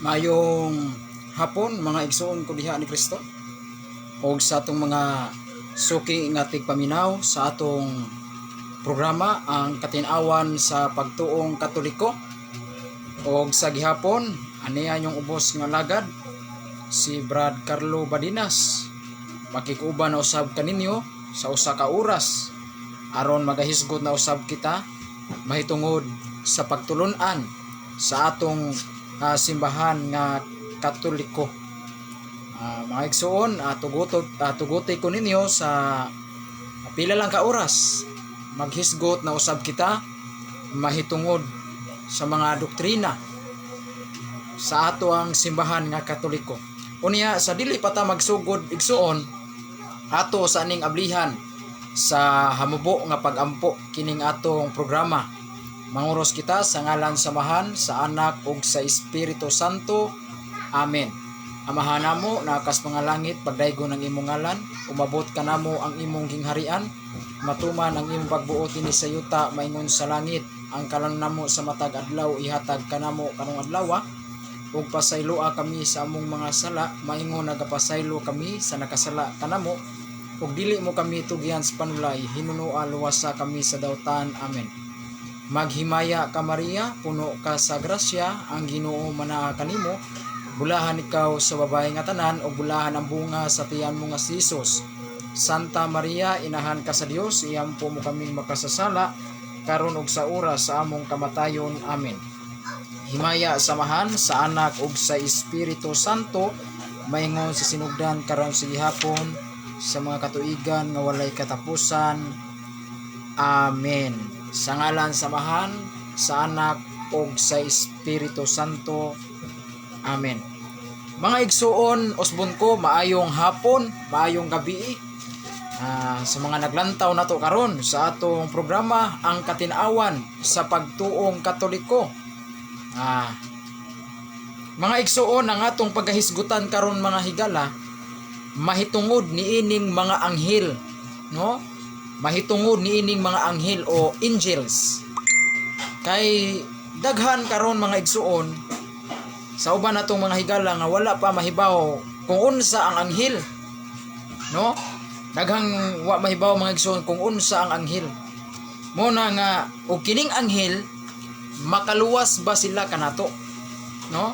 Mayong hapon mga igsoon ko diha ni Kristo o sa atong mga suki nga tigpaminaw sa atong programa ang katinawan sa pagtuong Katoliko o sa gihapon aniya yung ubos nga lagad si Brad Carlo Badinas makikuban na usab kaninyo sa usa ka oras aron magahisgot na usab kita mahitungod sa pagtulun-an sa atong simbahan nga Katoliko. Mga igsoon, tugutoy ko ninyo sa pila lang ka oras maghisgot na usab kita mahitungod sa mga doktrina sa ato ang simbahan nga Katoliko. Unya sa dili pa ta magsugod igsoon ato sa aning ablihan sa hamubo nga pagampo kining atong programa. Manguros kita sa ngalan samahan sa Anak ug sa Espiritu Santo. Amen. Amahan namo nakas mga langit pagdaygon ng imong ngalan, umabot ka namo ang imong gingharian, matuman ang imong pagbuot dinhi sa yuta maingon sa langit. Ang kalan namo sa matag adlaw ihatag kanamo kanong adlaw, ug pasayloa kami sa among mga sala, maingon nagapasaylo kami sa nakasala kanamo, ug dili mo kami tugyan sa panulay, hinunoa luwasa kami sa dawtan. Amen. Maghimaya ka Maria, puno ka sa grasya, ang Ginoo manaa kanimo. Bulahan ikaw sa babae nga tanan, o bulahan ang bunga sa tiyan mo nga si Jesus. Santa Maria, inahan ka sa Dios, iyampo mo kaming makasasala, karon ug sa oras sa among kamatayon. Amen. Himaya samahan sa Anak ug sa Espiritu Santo, maingon sa sinugdan karon sa gihapon, sa mga katuigan nga walay katapusan. Amen. Sa ngalan samahan sa Anak ug sa Espiritu Santo. Amen. Mga igsoon, usbon ko maayong hapon, maayong gabi. Sa mga naglantaw nato karon sa atong programa ang katinawan sa pagtuong Katoliko. Mga igsoon, ang atong pagkahisgutan karon mga higala mahitungod niining mga anghel, no? Mahitungod niining mga anghel o angels. Kay daghan karon mga igsuon sa uban natong mga higala nga wala pa mahibaw kung unsa ang anghel, no? Daghang wa mahibaw mga igsuon kung unsa ang anghel. Mo na nga og kining anghel makaluwas ba sila kanato, no?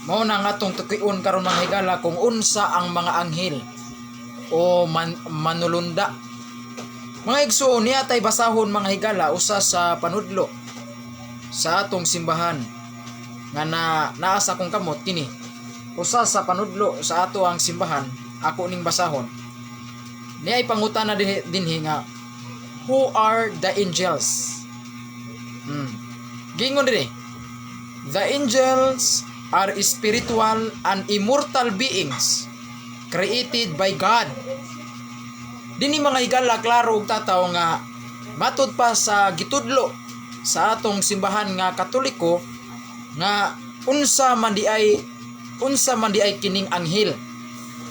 Mo na nga tong tukion karon mga higala kung unsa ang mga anghel o manulunda. Mga igsoon, niya tay basahon mga higala usa sa panudlo sa atong simbahan nga naa sa akong kamot kini. Usa sa panudlo sa ato ang simbahan, ako ning basahon. Niya ay pangutana dinhi nga, who are the angels? Gingon dinhi, the angels are spiritual and immortal beings created by God. Dini mga higala klaro og tataw nga matud pa sa gitudlo sa atong simbahan nga Katoliko nga unsa man di ay kining anghel.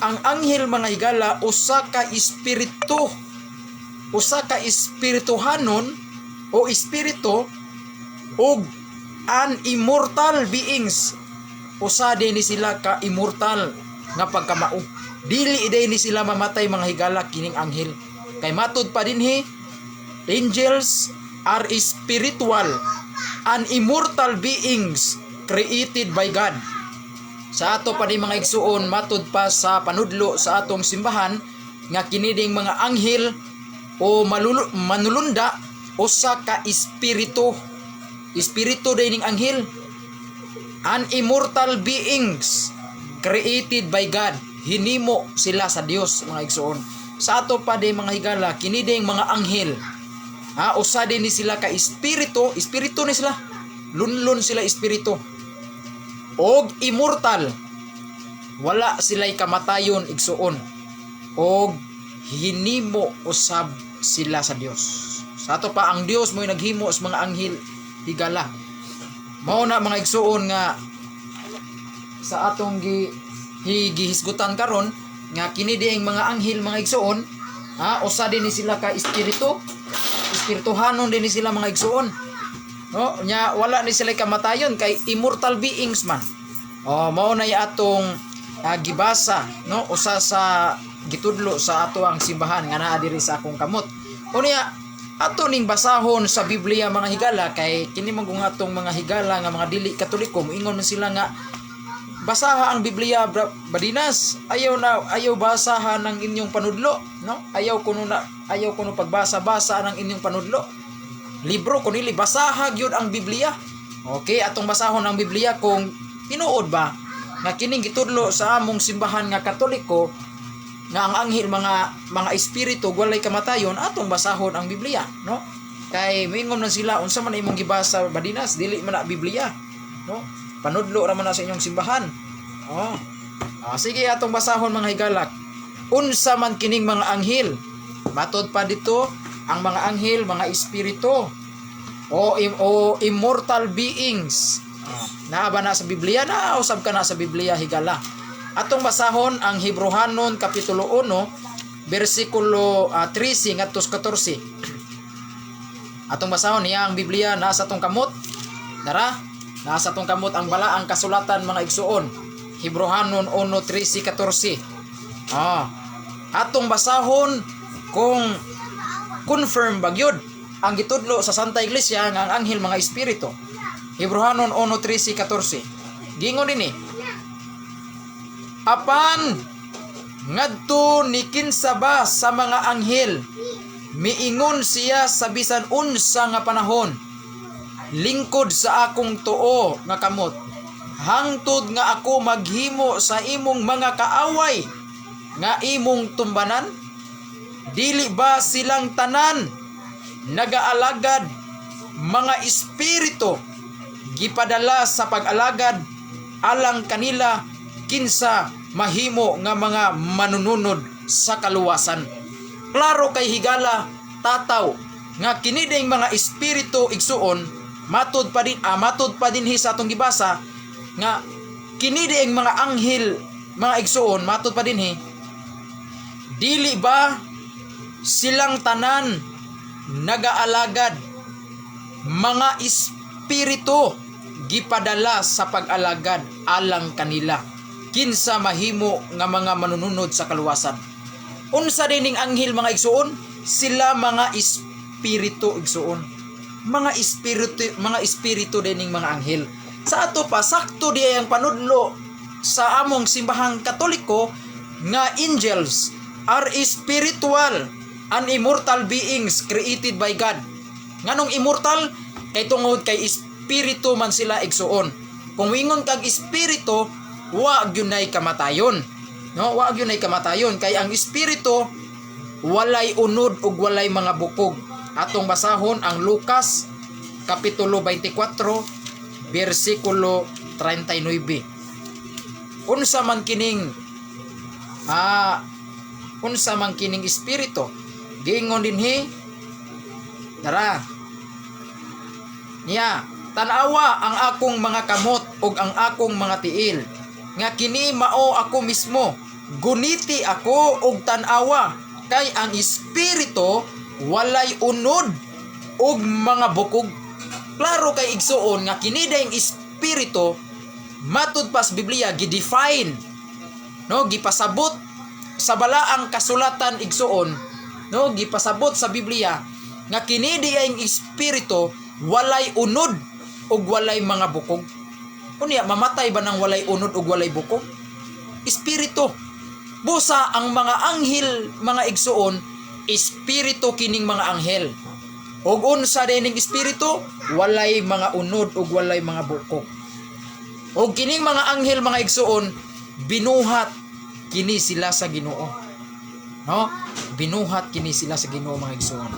Ang anghel mga higala usa ka espirituhanon o espiritu ug an immortal beings. Usa din ni sila ka immortal nga pagkamao. Dili day ni sila mamatay mga higala kining anghel. Kay matud pa dinhi, angels are spiritual and immortal beings created by God. Sa ato pa din mga igsuon, matud pa sa panudlo sa atong simbahan nga kini ding mga anghel o manulunda usa ka espiritu. Espiritu day ning anghel. An immortal beings created by God. Hinimo sila sa Dios mga igsoon. Sa ato pa din mga higala kini ding mga anghel. Usa din ni sila ka espiritu ni sila. Lunlon sila espiritu. Og immortal. Wala sila'y kamatayon igsoon. Og hinimo usab sila sa Dios. Sa ato pa ang Dios mo'y naghimo sa mga anghel higala. Mao na mga igsoon nga sa atong gihisgutan karon nga kini diing mga anghel mga igsoon, usa din ni sila ka espirituhanon din ni sila mga igsoon, no? Nya wala ni sila kamatayon kay immortal beings man. mao na atong gibasa, no, usa sa gitudlo sa ato ang simbahan nga naa diri sa akong kamot. Unya ato ning basahon sa Biblia mga higala, kay kini man kung atong mga higala nga mga dili Katoliko moingon man sila nga basaha ang Biblia badinas, ayaw basahan ng inyong panudlo, no, ayaw kuno pagbasa-basa ng inyong panudlo libro kunili basaha gyud ang Biblia. Okay, atong basahon ang Biblia kung tinuod ba nga kining gitudlo sa among simbahan nga Katoliko nga ang anghel mga espiritu walay kamatayon, atong basahon ang Biblia, no, kay moingon man sila unsa man imong gibasa badinas dili man na Biblia, no, panudlo ra man na sa inyong simbahan. Sige atong basahon mga higalak. Unsa man kining mga anghel? Matod pa dito ang mga anghel mga espiritu o immortal beings. Naa ba na sa Biblia? Usab ka na sa Biblia higala. Atong basahon ang Hebrehanon kapitulo 1 bersikulo 13 ngadto 14. Atong basahon niya ang Biblia nasa atong kamot. Dara, nasa atong kamot ang balaang kasulatan mga igsuon. Hebrehanon 1:13-14. Atong basahon kung confirm bagyod ang gitudlo sa Santa Iglesia nga ang anghel mga espiritu. Hebrehanon 1:13-14. Gingon dinhi, apan ngadto ni kinsa ba sa mga anghel miingon siya sa bisan unsa nga panahon, lingkod sa akong tuo nga kamot, hangtod nga ako maghimo sa imong mga kaaway nga imong tumbanan. Dili ba silang tanan nagaalagad mga espiritu gipadala sa pag-alagad alang kanila kinsa mahimo nga mga manununod sa kaluwasan. Klaro kay higala tataw nga kini ding mga espiritu igsuon matod pa din sa atong gibasa nga kini ding mga anghel mga igsuon matod pa din dili ba silang tanan nagaalagad mga espiritu gipadala sa pag-alagad alang kanila kinsa mahimo nga mga manununod sa kaluwasan. Unsa dining anghel mga igsuon? Sila mga espiritu igsuon. Mga espiritu dining mga anghel. Sa ato pa sakto di ang panudlo sa among simbahang Katoliko nga angels are spiritual and immortal beings created by God. Nganong immortal? Kay tungod kay espiritu man sila igsuon. Kung wingon kag espiritu, wa gyunay kamatayon. No, wa gyunay kamatayon kay ang espiritu walay unod ug walay mga bukog. Atong basahon ang Lucas kapitulo 24 bersikulo 39. Unsa man kining espiritu? Gingon dinhi, dara niya, tanawa ang akong mga kamot ug ang akong mga tiil, nga kini mao ako mismo. Guniti ako og tanawa, kay ang espiritu walay unod og mga bukog. Klaro kay igsuon nga kini dayeng espiritu matud pas Biblia gidefine, no, gipasabot sa balaang kasulatan igsuon, no, gipasabot sa Biblia nga kini dayeng espiritu walay unod ug walay mga bukog. Unya mamatay ba nang walay unod ug walay bukog? Espiritu. Busa ang mga anghel mga igsuon, espiritu kining mga anghel. Ug unsa dining espiritu? Walay mga unod ug walay mga bukog. Ug kining mga anghel mga igsuon, binuhat kini sila sa Ginoo. No? Binuhat kini sila sa Ginoo mga igsuon.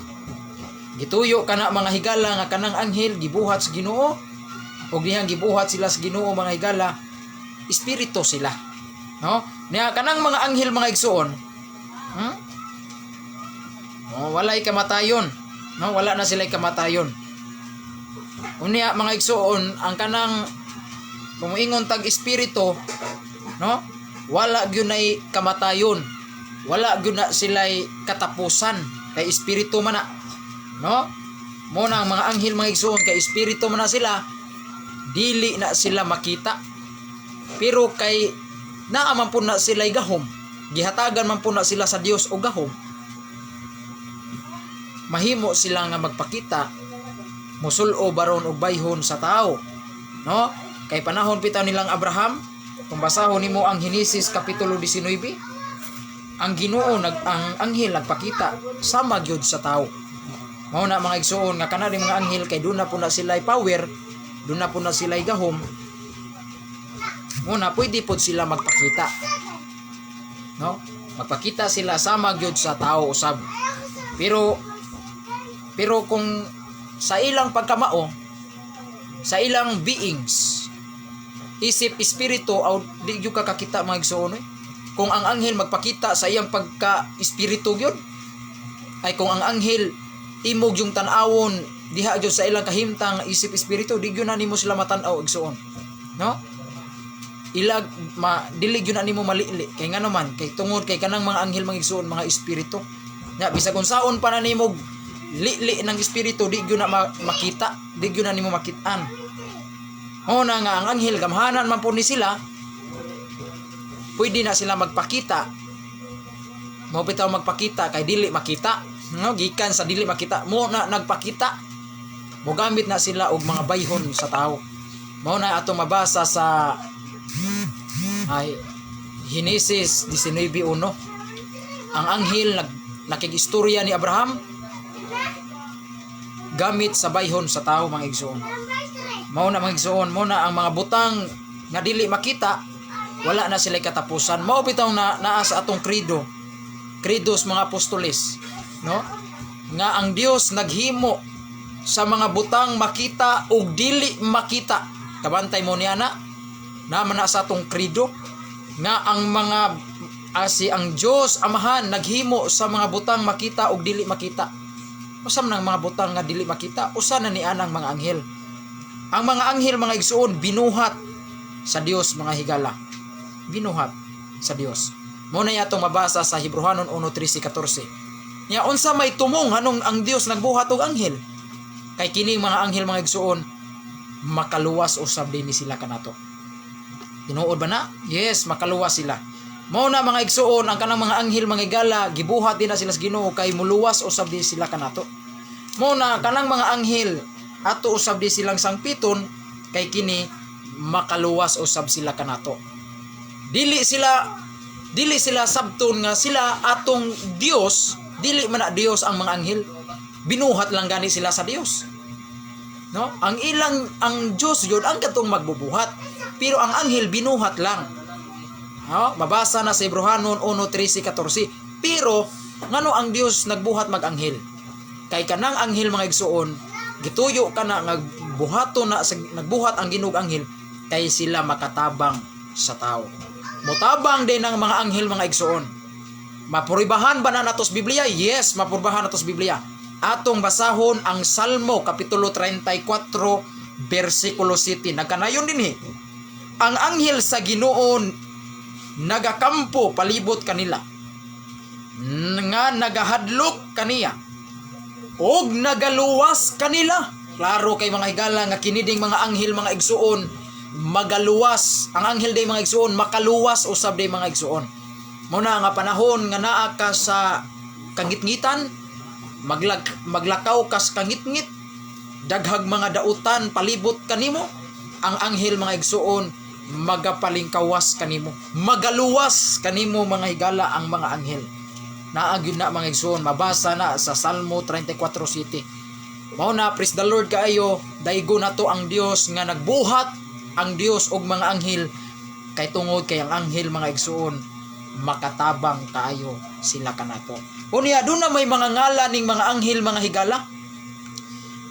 Gituyo kana mga higala nga kanang anghel gibuhat sa Ginoo, ug dihang gibuhat sila sa Ginoo mga higala, espiritu sila. No? Niya kanang mga anghel mga igsuon, walay kamatayon. No, wala na sila kamatayon. Unya mga igsuon, ang kanang kumuingon tag espiritu, no? Wala gyud nay kamatayon. Wala gyud na sila katapusan kay espiritu man na. No? Mo na ang mga anghel mga igsuon kay espiritu man na sila, dili na sila makita. Pero kay naa man po na sila'y gahom, gihatagan man po na sila sa Dios og gahom, mahimo sila nga magpakita, musul-o baron og bayhon sa tao, no? Kay panahon pitaw nilang Abraham, kung basahon nimo ang Henesis kapitulo 19, ang Ginoo ang anghel nagpakita sama gyud sa tao. Mao na mga igsoon nga kana mga anghel kay doon na po na sila'y power, doon na po na sila'y gahom. Muna pwede po sila magpakita, no? Magpakita sila sama gyud sa tao usab. Pero kung sa ilang pagkamao, sa ilang beings, isip, espiritu, aw di gyud kakakita mga igsoon eh. Kung ang anghel magpakita sa iyang pagka-espiritu gyud, ay kung ang anghel imog yung tan-awon diha gyud sa ilang kahimtang isip, espiritu, di gyud na nimo sila matan-aw igsoon, no? Ilag dili gyud na nimo malili kay ngano man kay tungod kay kanang mga anghel mga igsoon mga espiritu. Nya bisag unsaon pa na nimo li ng espiritu, di gyud na makita, di gyud na nimo makit-an. Na nga ang anghel gamhanan man po ni sila, pwede na sila magpakita. Mao bitaw magpakita kay dili makita, no? Gikan sa dili makita mo na nagpakita, mo gamit na sila og mga bayhon sa tao. Mao na atong mabasa sa Henesis 19:1. Ang anghel nakigistorya ni Abraham gamit sa bayhon sa tao mga igsoon. Mao na mga igsoon, mo na ang mga butang nga dili makita, wala na sila katapusan. Mao bitaw na naa sa atong credos mga apostoles, no? Nga ang Dios naghimo sa mga butang makita ug dili makita. Kabantay mo niya na naman na sa atong credo nga ang mga ang Dios Amahan naghimo sa mga butang makita ug dili makita. Usa man ang mga butang nga dili makita, usa na ni anang mga anghel. Ang mga anghel mga igsoon binuhat sa Dios mga higala. Binuhat sa Dios. Mo na yatong mabasa sa Hebrehanon 1:13-14. Nya unsa may tumong anong ang Dios nagbuhat og anghel? Kay kini mga anghel mga igsoon makaluwas usab din ni sila kanato. Tinuod ba na? Yes, makaluwas sila. Mao na mga igsoon ang kanang mga anghel mga higala gibuhat din na sila sa Ginoo kay muluwas usab din sila kanato. Mao na kanang mga anghel ato usab di silang sangpiton kay kini makaluwas usab sila kanato. Dili sila sabton nga sila atong Dios, dili man na Dios ang mga anghel. Binuhat lang gani sila sa Dios. No? Ang Dios yun ang katong magbubuhat, pero ang anghel binuhat lang. No? Mabasa na sa Hebrehanon 1:13-14. Pero ngano ang Dios nagbuhat mag-anghel? Kay kanang anghel mga igsoon gituyo kana nagbuhat ang Ginoo anghel kay sila makatabang sa tao. Motabang din ang mga anghel mga igsoon. Mapuribahan ba na natos Biblia? Yes, mapuribahan natos Biblia. Atong basahon ang Salmo kapitulo 34 bersikulo 7. Nagkanayon dinhi. Ang anghel sa Ginoo nagakampo palibot kanila, nga nagahadlok kaniya og nagaluwas kanila. Klaro kay mga higala nga kiniding mga anghel mga igsuon magaluwas. Ang anghel day mga igsuon makaluwas usab day mga igsuon. Muna nga panahon nga naa ka sa kangitngitan, maglakaw kas kangitngit, daghag mga dautan palibot kanimo, ang anghel mga igsuon magapalingkawas kanimo, magaluwas kanimo mga higala ang mga anghel. Naagyon na mga igsoon, mabasa na sa Salmo 34:7. Mao na, praise the Lord kaayo, daigo na to ang Dios nga nagbuhat ang Dios og mga anghel, kay tungod kay ang anghel mga igsoon makatabang kaayo sila kanato. Unya do na may mga ngalan ning mga anghel mga higala.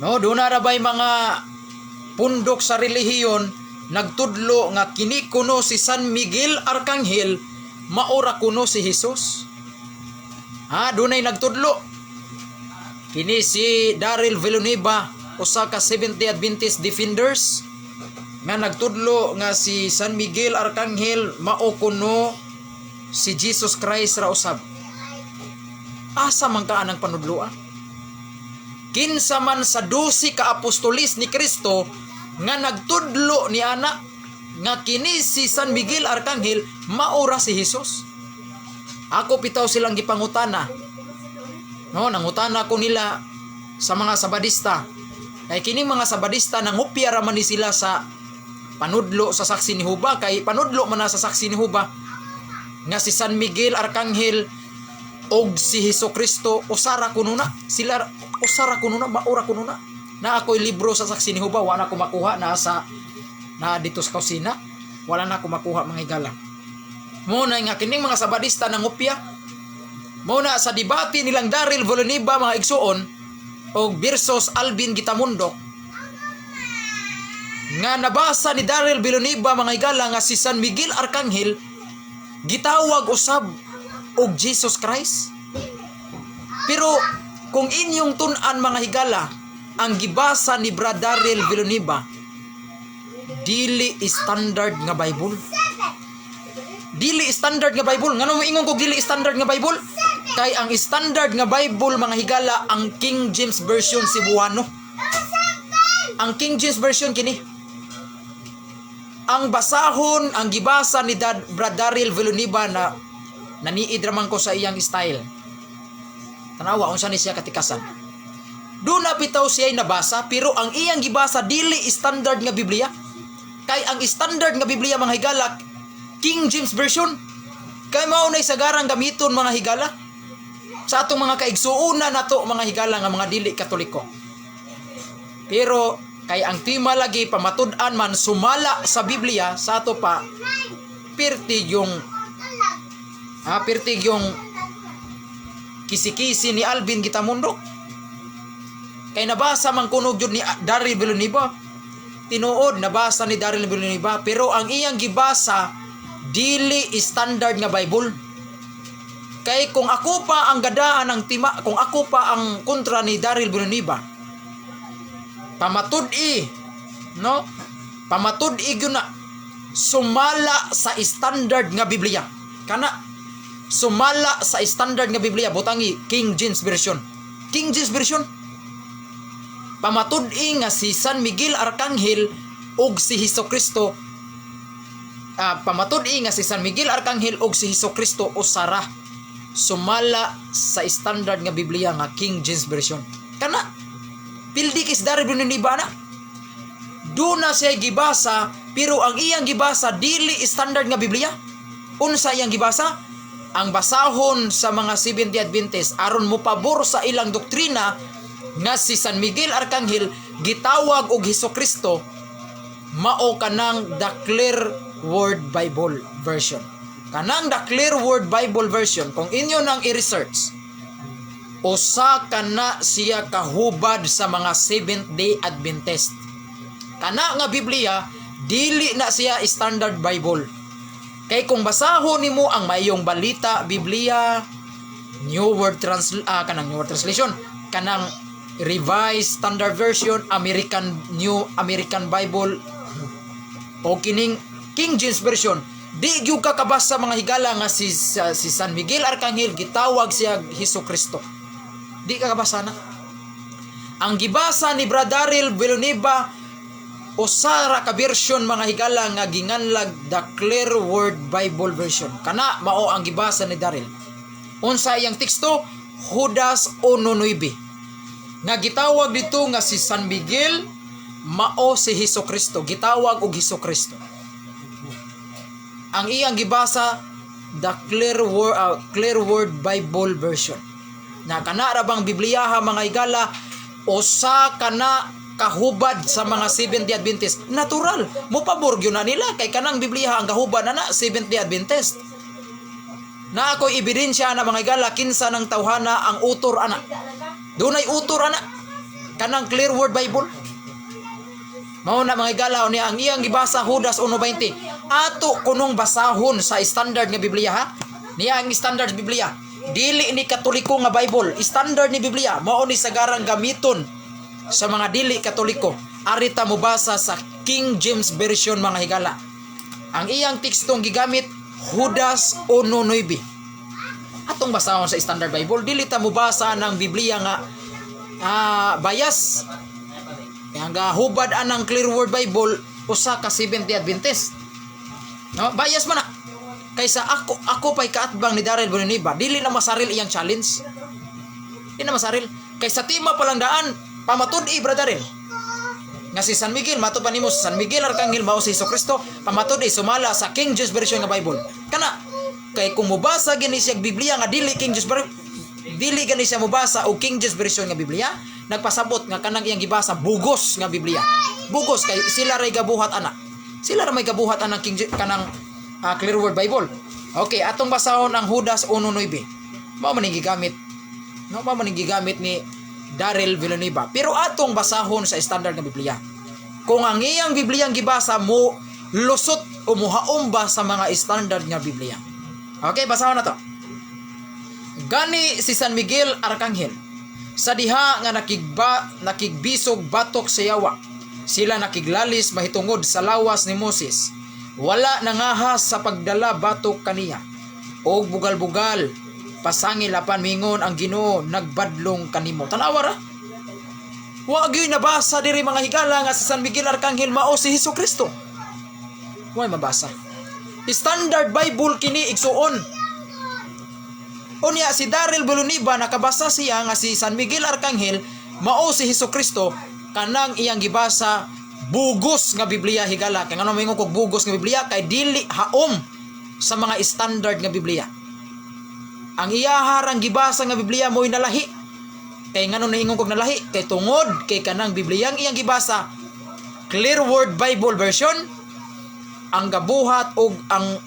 No, do na ra bay mga pundok sa relihiyon nagtudlo nga kini kuno si San Miguel Arcangel, maura kuno si Jesus. Dunay nagtudlo. Kini si Daryl Villanueva, usa ka Seventh-day Adventist Defenders, nga nagtudlo nga si San Miguel Arcangel mao kuno si Jesus Christ ra usab. Asa man ka anang panudloa? Kinsa man sa 12 ka apostolis ni Kristo nga nagtudlo ni ana nga kini si San Miguel Arcangel maura si Hesus. Ako pitaw silang gipangutana. No, nangutana ko nila sa mga sabadista. Kay kini mga sabadista nangupya ra man ni sila sa panudlo sa saksi ni Jehova, kay panudlo man na sa saksi ni Jehova nga si San Miguel Arcangel og si Hesukristo usara kuno na. Sila usara kuno na, maura kuno na. Na ako'y libro sa saksi ni Jehova, wala ko makuha na dito sa kusina. Wala na ko makuha mga higala. Muna nga kining mga sabadista nangupya. Muna sa debate nilang Daryl Villanueva mga igsuon og versus Alvin Gitamundok, nga nabasa ni Daryl Villanueva mga higala nga si San Miguel Arcangel gitawag usab og Jesus Christ. Pero kung inyong tun-an mga higala, ang gibasa ni Brad Daryl Villanueva dili standard nga Bible. Dili standard nga Bible. Ngano mo ingon kog dili standard nga Bible? Kay ang standard nga Bible mga higala ang King James Version Cebuano. Ang King James Version kini. Ang basahon, ang gibasa ni Brad Daryl Villanueva na naniid raman ko sa iyang style. Tanawa unsa ni siya katikasan. Do na bitaw siya nabasa pero ang iyang gibasa dili standard nga Biblia. Kay ang standard nga Biblia mga higala King James Version. Kay mao nay sagarang gamiton mga higala sa atong mga kaigsuuna nato mga higala nga mga dili Katoliko. Pero kay ang tema lagi pamatud-an man sumala sa Biblia sa ato pa pirtig yung kisi-kisi ni Alvin Gitamundok. Kay nabasa man kuno gyud ni Daryl Villanueva. Tinuod nabasa ni Daryl Villanueva pero ang iyang gibasa dili standard nga Bible. Kay kung ako pa ang gadaan ng tima, kung ako pa ang kontra ni Daryl Villanueva, pamatud-i, no? Pamatud-i gyud na sumala sa standard nga Biblia. Kana sumala sa standard nga Biblia butangi King James Version. King James Version. Pamatud-i nga si San Miguel Arcangel ug si Hesukristo. Pamatud-i nga si San Miguel Arcangel ug si Hesukristo usara sumala sa standard nga Biblia nga King James Version. Kana pildi kis Daryl Villanueva na. Do na siya gibasa pero ang iyang gibasa dili standard nga Biblia. Unsa iyang gibasa? Ang basahon sa mga Seventh-day Adventist aron mo pabor sa ilang doktrina nga si San Miguel Arcangel gitawag og Hesukristo mao kanang the Clear Word Bible Version. Kanang the Clear Word Bible Version kung inyo nang i-research, usa kana siya kahubad sa mga Seventh-day Adventist. Kana nga Biblia dili na siya standard Bible. Kay kung basahon nimo ang mayong balita Biblia, New World Translation, kanang Revised Standard Version, New American Bible o kining King James Version, di gyud kakabasa mga higala nga si San Miguel Arcangel gitawag siya Hesukristo. Di kakabasa na. Ang gibasa ni Brad Daryl Villanueva usara ka version mga higala nga ginganlag the Clear Word Bible Version. Kana mao ang gibasa ni Daryl. Unsa iyang teksto? Judas 1:9. Nga gitawag dito nga si San Miguel mao si Hesukristo, gitawag og Hesukristo. Ang iyang gibasa the Clear Word Bible Version. Na kana ra bang Biblia ha mga higala usa kana kahubad sa mga Seventh-day Adventist. Natural, mo pabor gyud na nila kay kanang Biblia ang kahubad na Seventh-day Adventist. Na ako'y ebidensya na mga higala kinsa ng tawhana ang utor ana. Dunay utor ana kanang Clear Word Bible. Mao na mga higala niya ang iyang gibasa Judas 1:20. Ato kunong basahon sa standard nga Biblia ha. Niya ang standard Biblia. Dili ni Katoliko nga Bible. Standard ni Biblia mao ni sagarang gamiton sa mga dili Katoliko. Arita mo basa sa King James Version mga higala. Ang iyang tekstong gigamit Judas 1:9. Atong basahon sa Standard Bible, dili ta mo basa ng Biblia nga bias. Nga hubad anang Clear Word Bible usa ka Seventh-day Adventist. No, bias man na. Kaysa ako pa'y kaatbang ni Daryl Villanueva, dili na masaril iyang challenge. Di na masaril. Kaysa tima palang daan, pamatud-i, brother. Nga si San Miguel, mato pa nimo sa San Miguel Arkanghel mao si Jesucristo, pamatud-i sumala sa King James Version nga Bible. Kana, kay kung mubasa gani siya Biblia nga dili King James dili gani siya mubasa o King James Version nga Biblia, nagpasabot nga kanang iyang gibasa bugos nga Biblia. Bugos kay sila ray gabuhat ana. Sila ra may gabuhat anang King kanang Clear Word Bible. Okay, atong basahon ang Judas 1:9. Mao man gigamit. No, mao man gigamit ni Daryl Villanueva. Pero atong basahon sa standard nga Biblia. Kung ang iyang Biblia ang gibasa mo lusot o muhaom ba sa mga standard nga Biblia. Okay, basahon na to. Gani si San Miguel Arkanghel sa diha nga nakigbisog batok sa yawa. Sila nakiglalis mahitungod sa lawas ni Moses. Wala nangahas sa pagdala batok kaniya. Og bugal-bugal pasangil apan mingon ang Ginoo nagbadlong kanimo. Tanawa ra. Wa gyud nabasa diri mga higala nga si San Miguel Arkanghel mao si Jesucristo. Wa mabasa. Standard Bible kini igsuon. Unya si Daryl Villanueva nakabasa siya nga si San Miguel Arkanghel mao si Jesucristo kanang iyang gibasa bugos nga Biblia higala. Kay ngano mingon kog bugos nga Biblia kay dili haom sa mga standard nga Biblia. Ang iyaharang gibasa nga Biblia mo'y nalahi. Kay ngano naingon kog nalahi kay tungod kay kanang Biblia ang iyang gibasa Clear Word Bible Version ang gabuhat og ang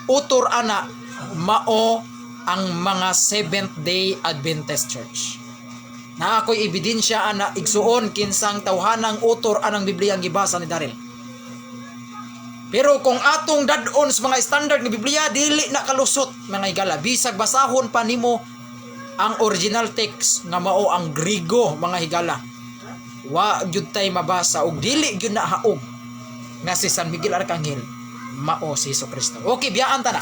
utor ana mao ang mga Seventh Day Adventist Church. Na ako'y ebidensya ana igsuon kinsang tawhanang utor anang Biblia ang gibasa ni Daryl. Pero kung atong dadon sa mga standard nga Biblia dili na kalusot mga higala. Bisag basahon pa nimo ang original text nga mao ang Griego mga higala. Wa gyud tay mabasa og dili gyud na haog nga si San Miguel Arkanghel mao si Jesucristo. Okay, biyaan ta na.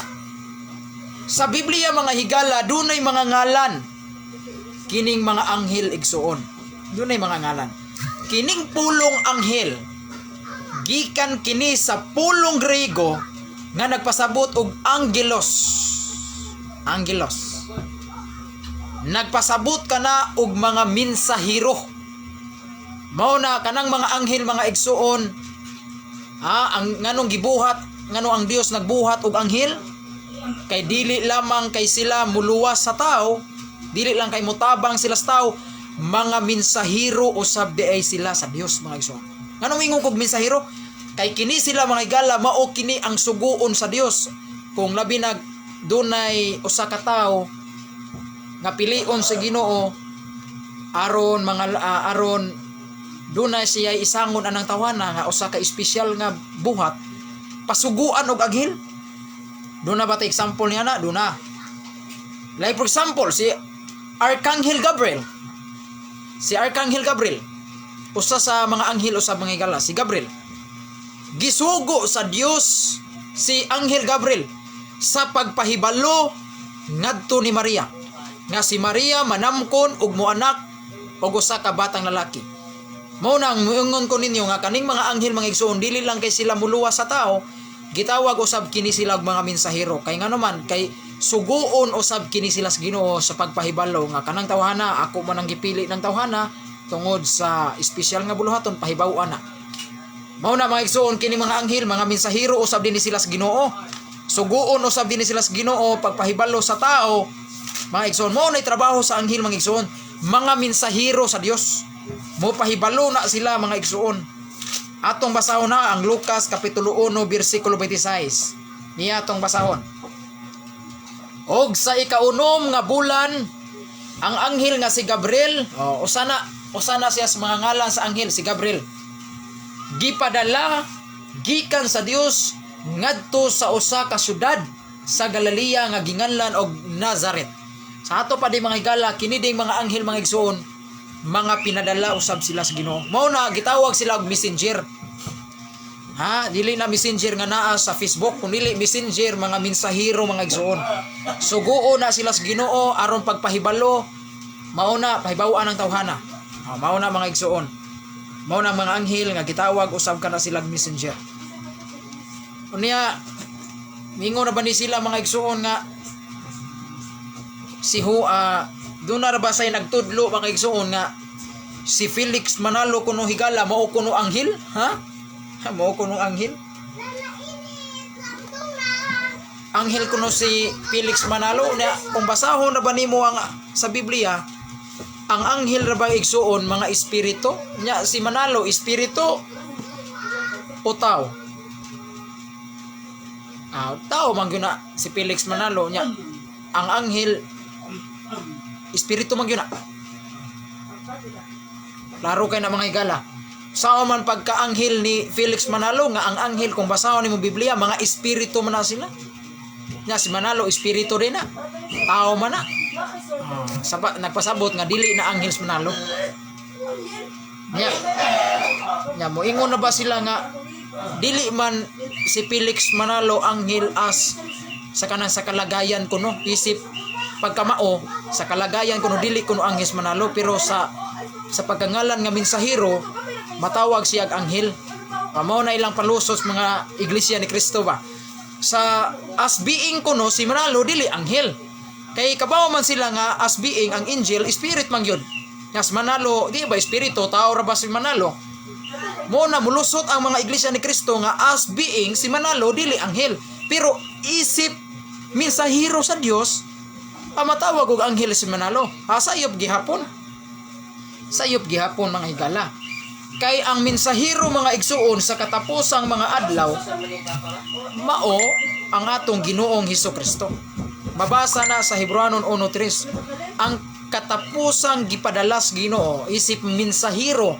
Sa Biblia mga higala dunay mga ngalan kining mga anghel igsuon. Dunay mga ngalan. Kining pulong anghel gikan kini sa pulong Griego nga nagpasabot og angelos. Angelos. Nagpasabot kana og mga mensahero. Mao na kanang mga anghel mga igsuon. Ang nganong gibuhat, ngano ang Dios nagbuhat og anghel? Kay dili lamang kay sila muluwas sa tao, dili lang kay mutabang sila sa tao, mga mensahero usab di ay sila sa Dios mga igsoon. Nganong ingon kog mensahero? Kay kini sila mga higala mao kini ang suguon sa Dios. Kung labi nag dunay usa ka tawo nga pilion sa Ginoo aron aron dunay siya isangon anang tawana nga usa ka espesyal nga buhat pasuguan og anghel. Duna ba ta example niya na? Duna. Like for example, si Arkanghel Gabriel. Si Arkanghel Gabriel. Usa sa mga anghel o sa mga higala, si Gabriel. Gisugo sa Dios si Anghel Gabriel sa pagpahibalo ngadto ni Maria. Nga si Maria manamkon og moanak og usa ka batang lalaki. Mao nang muingon ko ninyo nga kaning mga anghel mga igsoon dili lang kay sila muluwas sa tao, gitawag usab kini sila og mga mensahero. Kay ngano man kay suguon usab kini sila sa Ginoo sa pagpahibalo nga kanang tawhana ako man ang gipili ng tawhana tungod sa espesyal nga buluhaton pahibaw-an na. Mao na mga igsoon kini mga anghel mga mensahero usab din sila sa Ginoo. Suguon usab din sila sa Ginoo pagpahibalo sa tao. Mga igsoon mao nay trabaho sa anghel mga igsoon, mga mensahero sa Dios. Mo pahibalo na sila mga igsoon. Atong basahon na ang Lucas kapitulo 1 bersikulo 26. Niya atong basahon. Og sa ikaunom nga bulan ang anghel nga si Gabriel, usana siya sa mga ngalan sa anghel si Gabriel. Gipadala gikan sa Dios ngadto sa usa ka syudad sa Galilea nga ginganlan og Nazareth. Sa ato pa di mga higala kini ding mga anghel mga igsoon mga pinadala usab sila sa Ginoo. Mao na gitawag sila og messenger. Dili na messenger nga naa sa Facebook, kundi messenger mga mensahero mga igsoon. Suguo na sila sa Ginoo aron pagpahibalo. Mao na pahibaw-an ang tawhana. Mao na mga igsoon. Mao na mga anghel nga gitawag usab kana sila messenger. Unya mingo na ba ni sila mga igsuon nga si doon na ba say nagtudlo mga igsuon nga si Felix Manalo kuno higala mao kuno anghel, ha? Mao kuno anghel. Anghel kuno si Felix Manalo na kung basahon na ba nimo ang sa Biblia, ang anghel ra ba igsuon mga espiritu nya si Manalo espiritu o tao? Tao man gyud na si Felix Manalo nya ang anghel espiritu man gyud na. Klaro kay na mga higala. Sao man pagka-anghel ni Felix Manalo nga ang anghel kung basahon nimo Biblia mga espiritu man na sila. Nya si Manalo espiritu rin na. Tao man na. Nagpasabot nga dili na anghel si Manalo. Nya moingon na ba sila nga dili man si Felix Manalo anghel as sa kanang sa kalagayan kuno isip pagkamao sa kalagayan kuno dili kuno anghel si Manalo pero sa pagkangalan nga mensahero matawag siya ag anghel. Mao na ilang palusos mga iglesia ni Kristo ba. Sa as being kuno si Manalo dili anghel. Kay kabaw man sila nga as being ang angel spirit man gyud. As Manalo di ba espiritu tao ra ba si Manalo? Mo na mulusot ang mga iglesia ni Kristo nga as being si Manalo dili anghel pero isip mensahero sa Dios matawag og anghel si Manalo. Sayop gihapon. Sayop gihapon mga higala. Kay ang mensahero mga igsuon sa katapusang mga adlaw mao ang atong Ginoong Hesukristo. Mabasa na sa Hebreanon 1:3 ang katapusang gipadalas Ginoo isip mensahero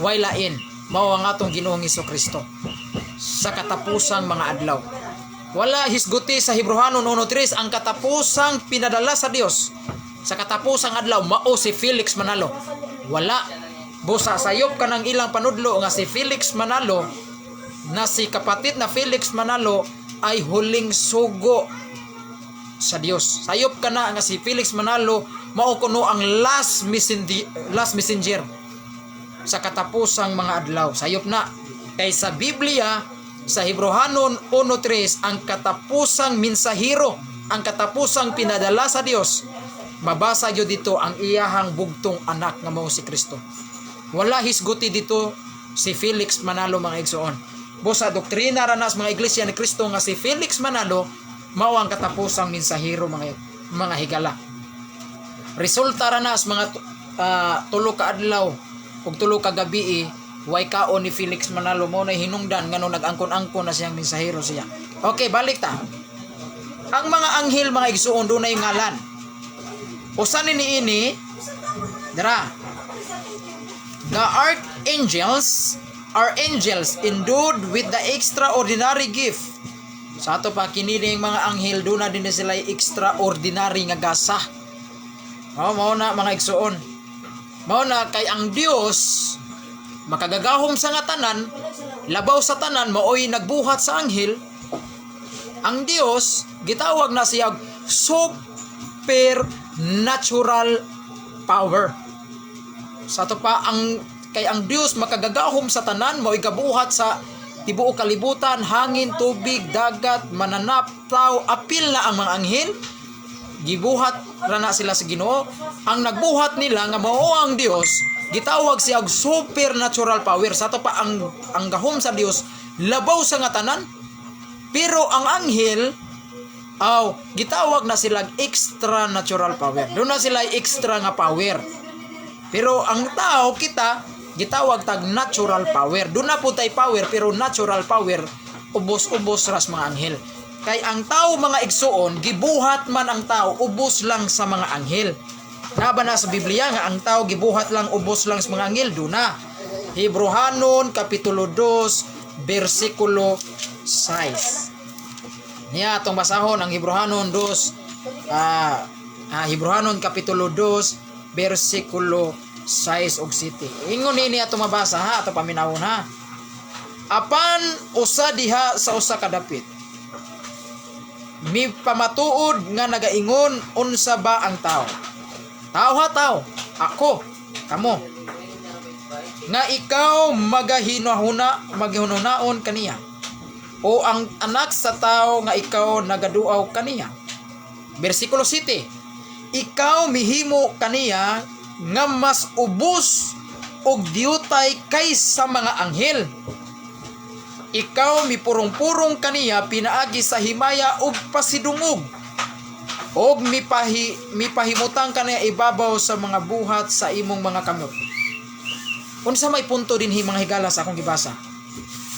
way lain mao ang atong Ginoong Hesukristo sa katapusang mga adlaw. Wala hisguti sa Hebreanon 1:3 ang katapusang pinadala sa Dios sa katapusang adlaw mao si Felix Manalo. Wala. Busa sayop ka ng ilang panudlo nga si Felix Manalo na si kapatid na Felix Manalo ay huling sugo sa Dios. Sayop ka na nga si Felix Manalo mao kuno ang last messenger sa katapusang mga adlaw. Sayop na. Kay sa Biblia sa Hebreanon 1:3 ang katapusang mensahero, ang katapusang pinadala sa Dios. Mabasa gyud dito ang iyahang bugtong anak nga mao si Kristo. Wala hisguti dito si Felix Manalo mga igsoon. Busa doktrina ranas mga iglesia ni Kristo nga si Felix Manalo mao ang katapusang mensahero mga higala. Resulta ranas mga tulo ka adlaw ug tulo ka gabi way kaon ni Felix Manalo mo na hinungdan ngano nag-angkon-angkon na siyang mensahero siya. Okay, balik ta. Ang mga anghel mga igsoon dunay ngalan. Usa ni ini dara. The archangels are angels endued with the extraordinary gift. Sa ato pa kinining mga anghel duna din sila extraordinary nga gasa. Mao na mga igsoon. Mao na kay ang Dios makagagahom sa nga tanan, labaw sa tanan maoy nagbuhat sa anghel. Ang Dios gitawag na siya supernatural power. Sa ato pa kay ang Dios makagagahom sa tanan maoy gabuhat sa tibuok kalibutan, hangin, tubig, dagat, mananap, tao, apil na ang mga anghel. Gibuhat ra na sila sa Ginoo. Ang nagbuhat nila nga mao ang Dios gitawag siya og supernatural power. Sa ato pa ang gahom sa Dios labaw sa nga tanan. Pero ang anghel gitawag na sila extra natural power. Doon na sila extra nga power. Pero ang tao kita gitawag tag natural power. Doon na po tay power pero natural power ubos-ubos ras mga anghel. Kay ang tao mga igsuon gibuhat man ang tao ubos lang sa mga anghel. Naba na sa Biblia nga ang tao gibuhat lang ubos lang sa mga anghel. Doon na Hebreanon kapitulo 2 bersikulo 6. Niya atong basahon ang Hebreanon 2 Hebreanon kapitulo 2 bersikulo 6 og 7. Ingon ini ato mabasa ha, ato paminawon ha. Apan usa diha sa usa ka dapit. Mi pamatuod nga nagaingon unsa ba ang tao? Tao ha tao. Ako, kamo. Nga ikaw magahinunaon kaniya. o ang anak sa tao nga ikaw nagaduaw kaniya. Versikulo 7. Ikaw mihimo kaniya nga mas ubos og diutay kaysa mga anghel. Ikaw mipurong-purong kaniya pinaagi sa himaya ug pasidungog. Og mipahimutang kaniya ibabaw sa mga buhat sa imong mga kamot. Unsa may punto dinhi mga higala sa akong gibasa?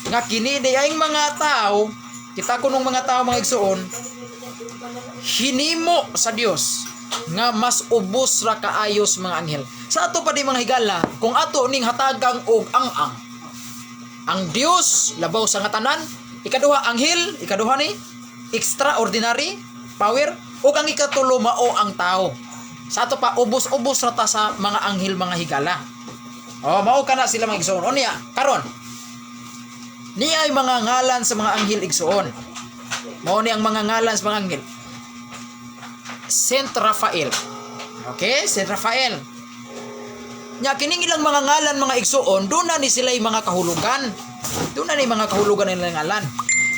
Nga kini dayang mga tao, kita kunong mga tao mga igsoon, hinimo sa Dios nga mas ubos ra kaayos mga anghel. Sa ato pa di mga higala, kung ato ning hatagang og ang Dios labaw sa nga tanan, ikaduha anghel, ikaduha ni extraordinary power, ug ang ikatulo mao ang tao. Sa ato pa ubos-ubos ra ta sa mga anghel mga higala. Oh, mao kana sila mga igsoon. O niya, karon. Niya ay mga ngalan sa mga anghel igsoon. Mao ni ang mga ngalan sa mga anghel. Saint Raphael. Okay, Saint Raphael. Nya kining ilang mga ngalan mga igsoon, doon na ni sila yung mga kahulugan. Doon na ni mga kahulugan nilang ngalan.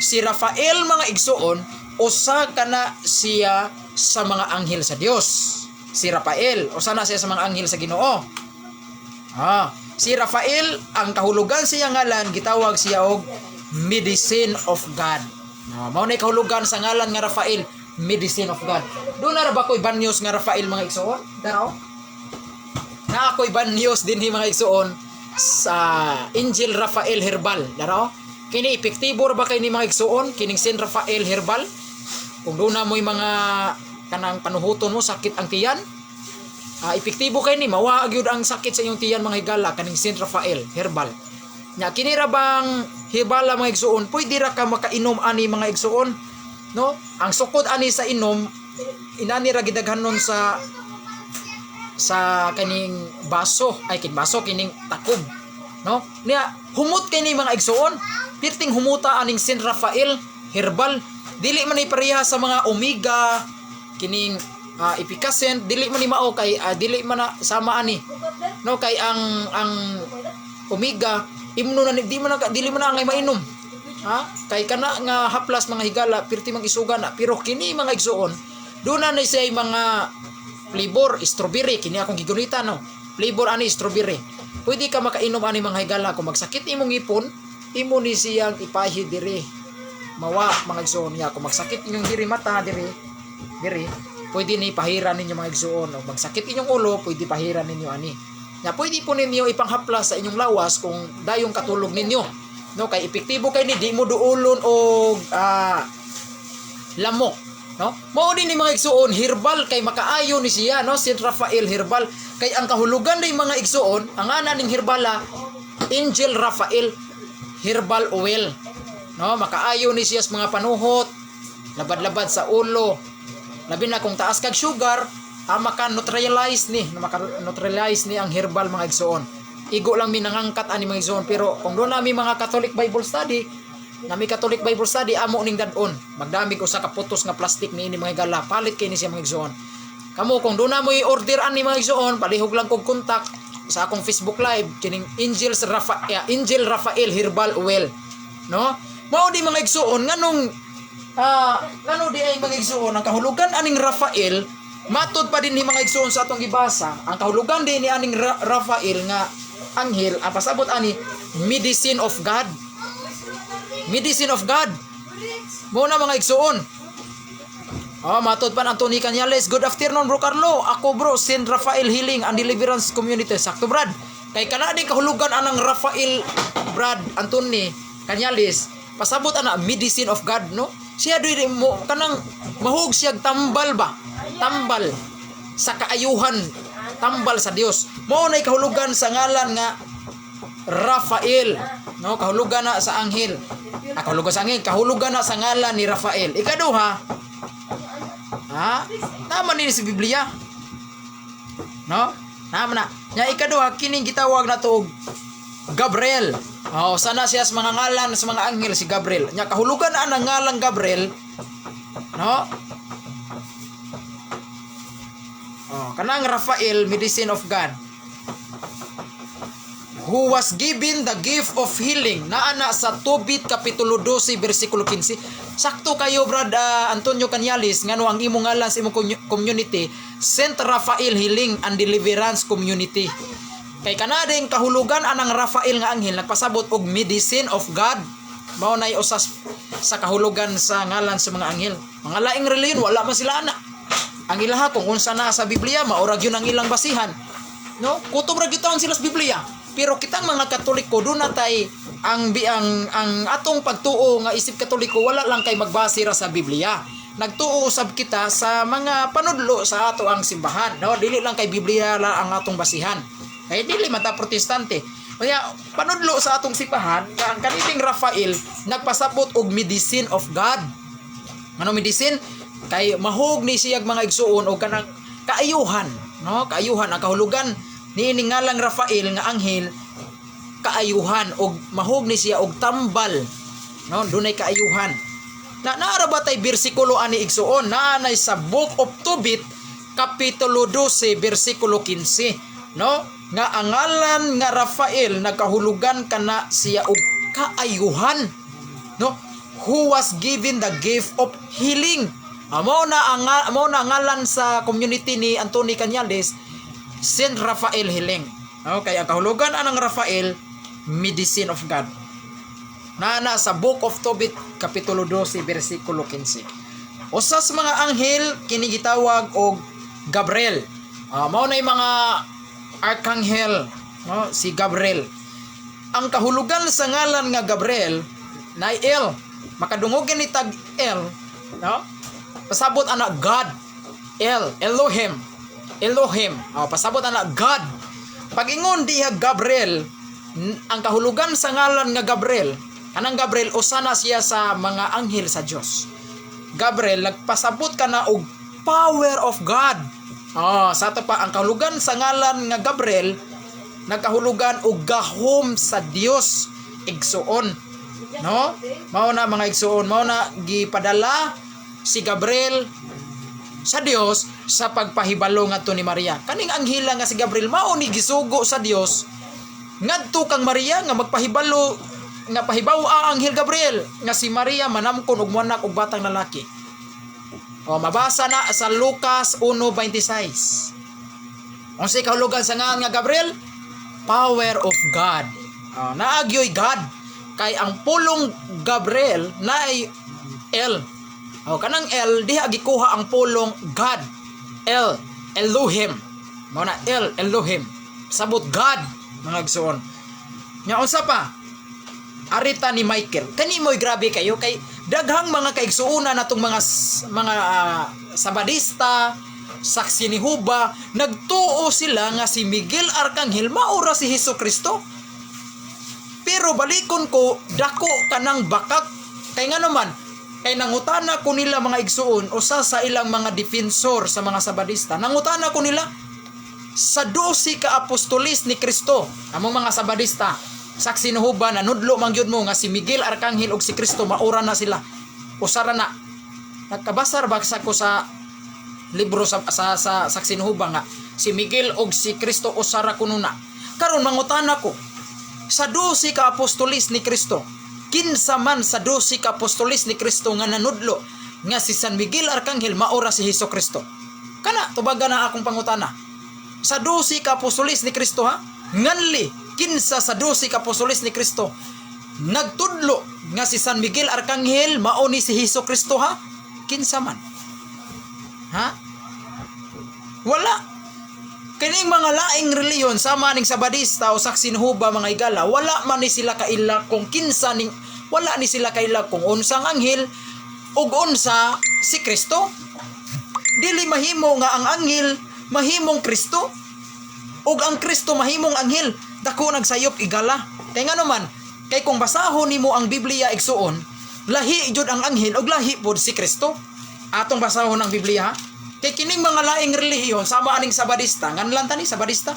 Si Raphael mga igsoon, usa kana siya sa mga anghel sa Dios. Si Raphael, usa na siya sa mga anghel sa Ginoo. Si Raphael, ang kahulugan siya ngalan, gitawag siya og Medicine of God. Mao na kahulugan sa ngalan nga Raphael, Medicine of God. Doon na ba ko'y banyos nga Raphael mga igsoon? Daraw? Na ako'y banyos din mga igsoon sa Angel Raphael Herbal. Daraw? Kini epektibo ba kay ni mga igsoon? Kining Saint Raphael Herbal? Kung doon na mo'y mga kanang panuhuton mo, sakit ang tiyan, epektibo kay ni mawa gyud ang sakit sa inyong tiyan mga higala kaning Saint Raphael Herbal. Nya kini ra bang hibala mga igsoon, pwede ra ka makainom ani mga igsoon, no? Ang sukod ani sa inom inani ra gidaghanon sa kaning baso, ay kin baso kining takob, no? Nya humot kay ni mga igsoon, pirting humuta aning Saint Raphael Herbal, dili man ni pareha sa mga omega kining efficacent, dili man ni mao kay dili man na sama ani, no? Kay ang omega imno na dili man na angay mainom, kay kana nga haplas mga higala pirti mang isuga na, pero kini mga igsoon doon na siya mga flavor strawberry, kini akong gigunita, no? Flavor ani strawberry, pwede ka makainom ani mga higala. Kung magsakit imong ipon, imo ni siyang ipahi diri mawa mga igsoon niya. Kung magsakit inyong diri mata diri pwede ni pahiran ninyo mga igsoon. O magsakit inyong ulo, pwede pahiran ninyo ani. Nya pwede po ninyo ipanghaplas sa inyong lawas kung dayong katulog ninyo, no? Kay epektibo kay ni di mo duulon og lamok, no? Mao din ni mga igsoon herbal, kay makaayo ni siya, no? Saint Raphael Herbal, kay ang kahulugan ni mga igsoon, ang ana ning herbala Angel Raphael Herbal Oil, no? Makaayo ni siya sa mga panuhot, labad-labad sa ulo, labi na kung taas kag sugar, maka-neutralize ni ang herbal mga igsoon. Igo lang mi nangangkat ani mga igsoon, pero kung doon nami mga Catholic Bible Study, amo ning dadon, magdamig usa ka putos nga plastic ni ini mga higala, palit kay ni siya mga igsoon. Kamo kung doon na mo i-order ani mga igsoon, palihog lang kog kontak sa akong Facebook Live kining Angel Raphael Herbal Oil, no? Mao di mga igsoon nganong di ay mga igsoon ang kahulugan aning Raphael, matod pa din ni mga igsoon sa atong gibasa, ang kahulugan din ni aning Raphael nga anghel, pasabot ani Medicine of God. Medicine of God. Mo na mga igsoon. Matod pa Anthony Cañales. Good afternoon bro Carlo. Ako bro Saint Raphael Healing and Deliverance Community. Sakto brad. Kay kana di kahulugan anang Raphael Brad Anthony Cañales. Pasabot ana Medicine of God, no? Siya diri mo kanang mahug siya tambal ba? Tambal sa kaayuhan, tambal sa Dios. Mao nay kahulugan sa ngalan nga Raphael, no? Kahulugan na sa anghel. Kahulugan sa anghel, kahulugan na sa ngalan ni Raphael. Ikaduha, naman ni sa Biblia, no? Naman na. Nya ikaduha kining gitawag na to Gabriel. Sana siya sa mga ngalan sa mga anghel si Gabriel. Nya kahulugan na ang ngalan Gabriel, no? Kanang Raphael, Medicine of God. who was given the gift of healing. Naana sa Tobit Kapitulo 12 versikulo 15. Sakto kayo Brad Antonio Canyalis ngano ang imong ngalan sa imong community, Saint Raphael Healing and Deliverance Community. Kay kanading kahulugan anang Raphael nga anghel nagpasabot og medicine of God. Mao nay usas sa kahulugan sa ngalan sa mga anghel. Mga laing reliyon wala man sila ana. Ang ilaha kung unsa na sa Biblia maurag yun ang ilang basihan. No, kutob ra gyud sila sa Biblia. Pero kitang mga Katoliko do natay ang atong pagtuo nga isip Katoliko wala lang kay magbase ra sa Biblia. Nagtuo usab kita sa mga panudlo sa ato ang simbahan. No, dili lang kay Biblia lang ang atong basihan. Kay dili mata protestante. Kaya panudlo sa atong simbahan ang kaniting Raphael nagpasabot og medicine of God. Ano medicine? Kay mahog ni siyag mga igsuon og kanang kaayuhan, no? Kaayuhan ang kahulugan ni ngalang Raphael nga anghel, kaayuhan og mahog ni siya og tambal, no? Dunay kaayuhan. Naara ba tay bersikulo ani igsuon? Naanay sa Book of Tobit Kapitulo 12 versikulo 15, no? Nga ang ngalan nga Raphael nagkahulugan kana siya og kaayuhan, no? Who was given the gift of healing. Mao na ngalan sa community ni Anthony Cañales, Saint Raphael Healing. Okay, ang kahulugan anang Raphael, medicine of God. Naana sa Book of Tobit Kapitulo 12 versikulo 15. Usa sa mga anghel kini gitawag og Gabriel. Mao na yung mga arkanghel, no? Si Gabriel. Ang kahulugan sa ngalan nga Gabriel na El. Makadungog ni tag El, no? Pasabot ana God, Elohim. Pasabot ana God. Pag-ingon diha Gabriel, ang kahulugan sa ngalan nga Gabriel, kanang Gabriel usana siya sa mga anghel sa Dios. Gabriel nagpasabot kana og power of God. Sa ato pa ang kahulugan sa ngalan nga Gabriel, nagkahulugan og gahom sa Dios igsuon. No? Mao na mga igsuon, mao na gipadala si Gabriel sa Dios sa pagpahibalo ngadto ni Maria. Kaning anghela nga si Gabriel mao ni gisugo sa Dios ngadto kang Maria nga magpahibalo nga pahibaw ang anghel Gabriel nga si Maria manamkon og moanak og batang lalaki. Mabasa na sa Lucas 1:26. Unsay kahulugan sa ngalan nga Gabriel? Power of God. Naagyoy God kay ang pulong Gabriel naay El. Kanang El diha gikuha ang pulong God. Elohim. Mao na Elohim. Sabot God mga igsoon. Nya unsa pa? Arita ni Michael. Kani mo'y grabe kayo kay daghang mga kaigsuonan natong mga Sabadista, Saksi ni Huba, nagtuo sila nga si Miguel Arkanghel maura si Hesukristo. Pero balikon ko dako kanang bakak kay nga naman kay nangutana ko nila mga igsuon usa sa ilang mga defensor sa mga Sabadista. Nangutana ko nila sa 12 ka apostolis ni Kristo. Among mga Sabadista, Saksi ni Huba na nudlo man gyud mo nga si Miguel Arkanghel ug si Kristo maura na sila. Usara na. Nagkabasar baksa ko sa libro sa Saksi ni Huba nga si Miguel ug si Kristo usara kuno na. Karon mangutana ko sa 12 ka apostolis ni Kristo, kinsa man sa 12 ka apostolis ni Kristo nga nanudlo nga si San Miguel Arkanghel maura si Hesukristo. Kana tubaga na akong pangutana. Sa 12 ka apostolis ni Kristo ha, nganli kinsa sa 12 ka apostolis ni Kristo nagtudlo nga si San Miguel Arkanghel mao ni si Hesukristo ha? Kinsa man? Ha? Wala. Kining mga laing reliyon sama ning Sabadista o Saksi ni Huba mga igala, wala man ni sila kaila kung kinsa ning wala ni sila kaila kung unsang anghel ug unsa si Kristo. Dili mahimo nga ang anghel mahimong Kristo ug ang Kristo mahimong anghel. Dako nagsayop igala. Kay nga naman, kay kung basahon nimo ang Biblia igsuon, lahi jud ang anghel ug lahi pod si Kristo. Atong basahon ang Biblia ha? Kay kining mga laing relihiyon sama aning Sabadista, nganlan tani Sabadista.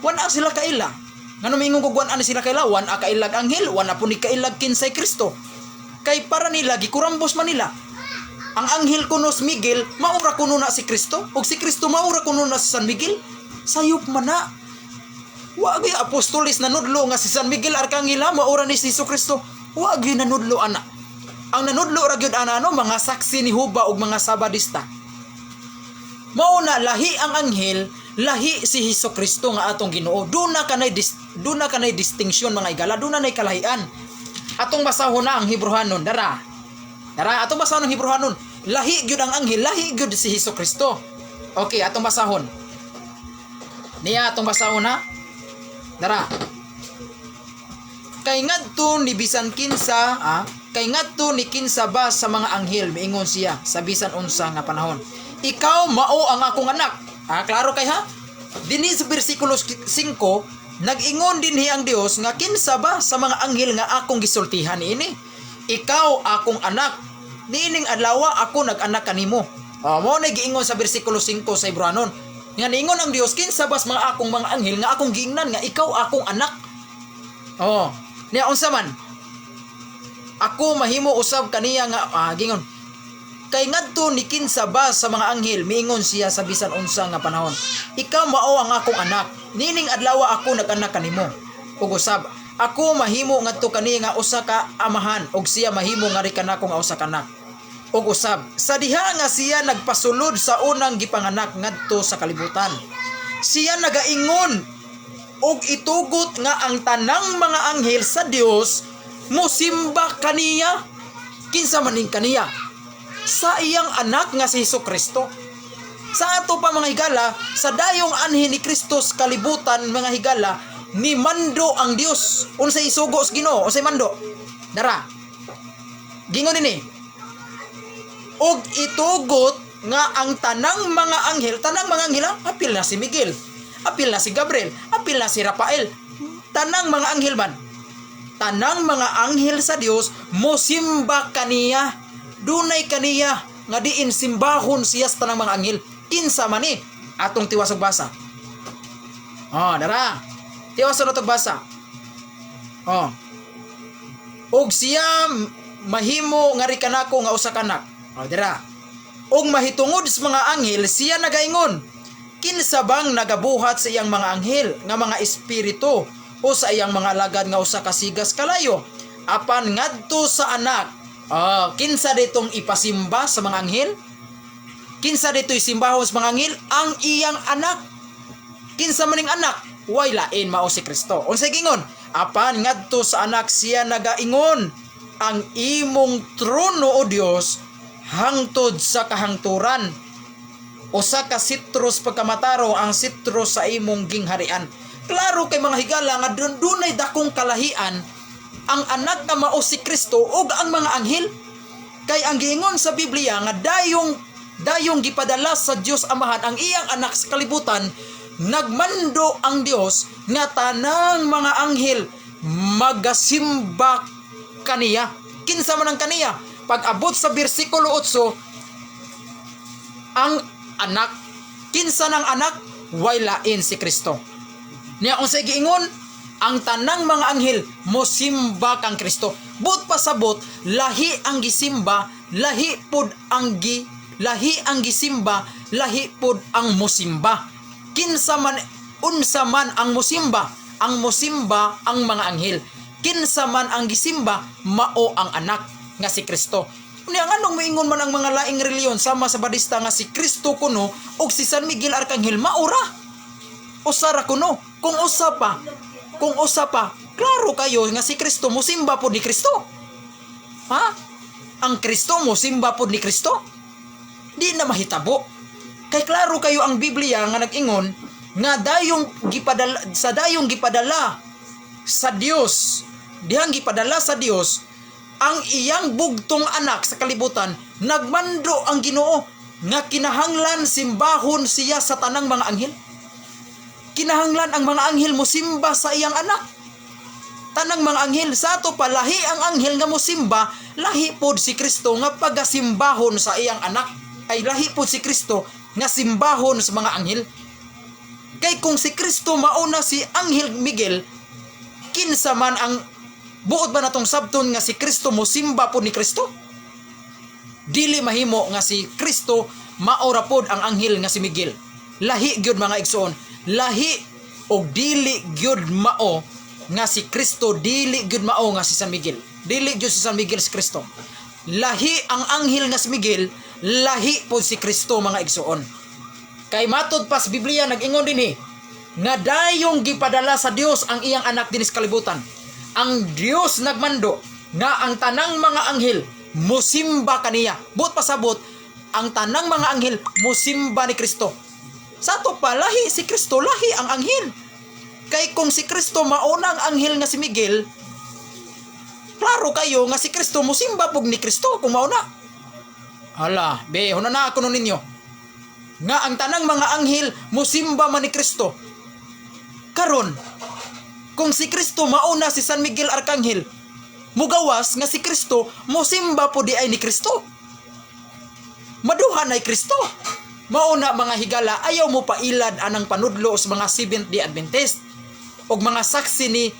Wana sila kaila. Ngano mingon kog wan ani sila kaila, wan kailag anghel, wan pud ni kailag kinsay Kristo. Kay para nila gikurambos man nila. Ang anghel kuno si Miguel, maura kuno na si Kristo, ug si Kristo maura kuno na si San Miguel. Sayop man na. Wa gyud apostolis nanudlo nga si San Miguel Arcangel maura ni si Jesucristo. Wa gyud nanudlo ana. Ang nanudlo ra gyud ana mga saksi ni Jehova ug mga Sabadista. Mao na lahi ang anghel, lahi si Jesucristo nga atong Ginoo. Duna kanay distinction mga igala, duna nay kalahian. Atong basahon na ang Hebrehanon, dara atong basahon ang Hebrehanon. Lahi gyud ang anghel, lahi gyud si Jesucristo. Okay, atong basahon. Niya atong basahon ha. Dara. Kay ngadto ni bisan kinsa, kay ngadto ni kinsa ba sa mga anghel miingon siya sa bisan unsa nga panahon. Ikaw mao ang akong anak. Klaro kay ha? Dinhi sa bersikulo 5, nag-ingon dinhi ang Dios nga kinsa ba sa mga anghel nga akong gisultihan niini. Ikaw akong anak. Niining adlaw ako nag-anak kanimo. Mao na giingon sa bersikulo 5 sa Hebrehanon. Nga niingon ang Dios kinsa ba sa mga akong mga anghel nga akong giingnan nga ikaw akong anak. Niya unsa man? Ako mahimo usab kaniya nga gingon. Kay ngadto ni kinsa ba sa mga anghel miingon siya sa bisan unsa nga panahon. Ikaw mao ang akong anak. Nining adlaw ako nag-anak kanimo. Ug usab, ako mahimo ngadto kaniya nga usa ka amahan ug siya mahimo nga ri kanako nga usa ka anak. Ug usab, sa diha nga siya nagpasulod sa unang gipanganak ngadto sa kalibutan. Siya nagaingon ug itugot nga ang tanang mga anghel sa Dios mosimba kaniya. Kinsa man ning kaniya? Sa iyang anak nga si Jesucristo. Sa ato pa mga higala, sa dayong anhi ni Kristo sa kalibutan mga higala, ni mando ang Dios. Unsay isugo sa Ginoo? Unsay mando? Dara. Gingon ini. Og itugot nga ang tanang mga anghel, apil na si Miguel, apil na si Gabriel, apil na si Rafael, tanang mga anghel man. Tanang mga anghel sa Dios mosimba kaniya. Dunay kaniya nga diin simbahon siya sa tanang mga anghel. Kinsa man ni atong tiwasog basa. Dara. Tiwasog natog basa. Og siya mahimo nga ri kanako nga usa ka anak. Dira. Og mahitungod sa mga anghel siya nagaingon. Kinsa bang nagabuhat sa iyang mga anghel nga mga espiritu o sa iyang mga alagad nga usa ka sigas kalayo apan ngadto sa anak. Kinsa ditong ipasimba sa mga anghel? Kinsa dito'y simbahon sa mga anghel? Ang iyang anak. Kinsa maning anak? Way lain mao si Kristo. Unsay gingon? Apan ngadto sa anak siya nagaingon, ang imong trono o Dios hangtod sa kahangturan. Usa ka sitros pagkamataro ang sitros sa imong gingharian. Klaro kay mga higala nga dunay dakong kalahian ang anak nga mao si Kristo ug ang mga anghel. Kay ang giingon sa Biblia nga dayong gipadala sa Dios Amahan ang iyang anak sa kalibutan, nagmando ang Dios nga tanang mga anghel magasimba kaniya. Kinsa man ang kaniya? Pag abot sa bersikulo 8, ang anak, kinsa ng anak? Way lain si Kristo. Niya unsay giingon? Ang tanang mga anghel mosimba kang Kristo. But pasabot, lahi ang gisimba, lahi pod ang gisimba, lahi pod ang mosimba. Kinsa man unsa man ang mosimba? Ang mosimba ang mga anghel. Kinsa man ang gisimba, mao ang anak nga si Kristo. Unya nganong moingon man ang mga laing reliyon sama sa Badista nga si Kristo kuno ug si San Miguel Arcangel maura? Usara kuno. Kung usa pa, klaro kayo nga si Kristo mosimba pod ni Kristo. Ang Kristo mosimba pod ni Kristo? Di na mahitabo. Kay klaro kayo ang Biblia nga nag-ingon nga dayong gipadala sa Dios. Dihang gipadala sa Dios ang iyang bugtong anak sa kalibutan, nagmando ang Ginoo nga kinahanglan simbahon siya sa tanang mga anghel. Kinahanglan ang mga anghel mosimba sa iyang anak. Tanang mga anghel sa ato pa lahi ang anghel nga mosimba, lahi pod si Kristo nga pagasimbahon sa iyang anak. Ay lahi pod si Kristo nga simbahon sa mga anghel. Kay kung si Kristo mauna si Anghel Miguel, kinsa man ang buot ba natong sabton nga si Kristo mosimba pod ni Kristo? Dili mahimo nga si Kristo maora pod ang anghel nga si Miguel. Lahi gyud mga igsoon. Lahi og dili gyud mao nga si Kristo, dili gyud mao nga si San Miguel. Dili gyud si San Miguel si Kristo. Lahi ang anghel nga si Miguel, lahi po si Kristo mga igsoon. Kay matod pas Biblia nag-ingon dinhi nga dayong gipadala sa Dios ang iyang anak dinis kalibutan. Ang Dios nagmando nga ang tanang mga anghel musimba kaniya. But pasabot ang tanang mga anghel musimba ni Kristo. Sa to pa lahi si Kristo, lahi ang anghel. Kay kung si Kristo mauna ang anghel nga si Miguel, klaro kayo nga si Kristo musimba pug ni Kristo kung mauna. Hala, be, huna na ako nun ninyo. Nga ang tanang mga anghel musimba man ni Kristo. Karon, kung si Kristo mauna si San Miguel Arkanghel, mugawas nga si Kristo musimba po di ay ni Kristo. Maduhan ay Kristo. Mauna mga higala, ayaw mo pailad anang panudlo sa mga Seventh-day Adventist og mga saksi ni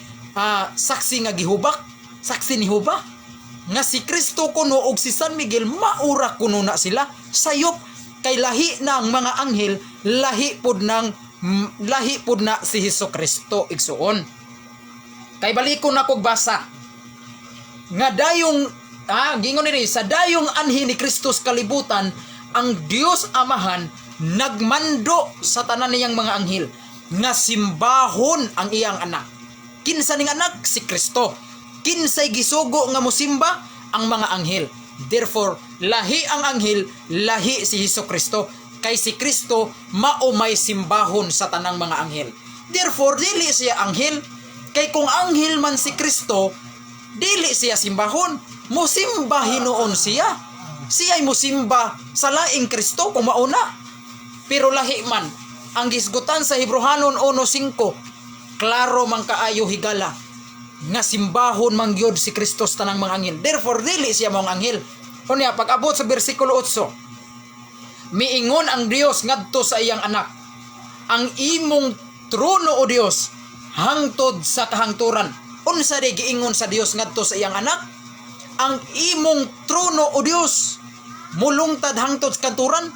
saksi nga gihubak, saksi ni Huba nga si Kristo kuno og si San Miguel maura kuno na sila sayop kay lahi na ang mga anghel, lahi pud na si Hesukristo igsuon. Kay balikon na kog basa nga dayong gingon ni sa dayong anhi ni Kristo sa kalibutan, ang Dios Amahan nagmando sa tanan niyang mga anghel nga simbahon ang iyang anak. Kinsa ning anak? Si Kristo. Kinsay gisugo nga mosimba? Ang mga anghel. Therefore, lahi ang anghel, lahi si Hesukristo. Kay si Kristo mao may simbahon sa tanang mga anghel. Therefore, dili siya anghel. Kay kung anghel man si Kristo, dili siya simbahon. Musimba hinuon siya. Siya ay musimba sa laing Kristo kung mauna. Pero lahi man, ang gisgutan sa Hebrehanon 1:5, klaro man kaayo higala nga simbahon man gyud si Kristo sa tanang mga anghel. Therefore, dili siya mong anghel. Unya, pag abot sa bersikulo 8, miingon ang Dios ngadto sa iyang anak, ang imong trono o Dios hangtod sa kahangturan. Unsa di giingon sa Dios ngadto sa iyang anak? Ang imong trono o Dios mulungtad hangtod sa kanturan.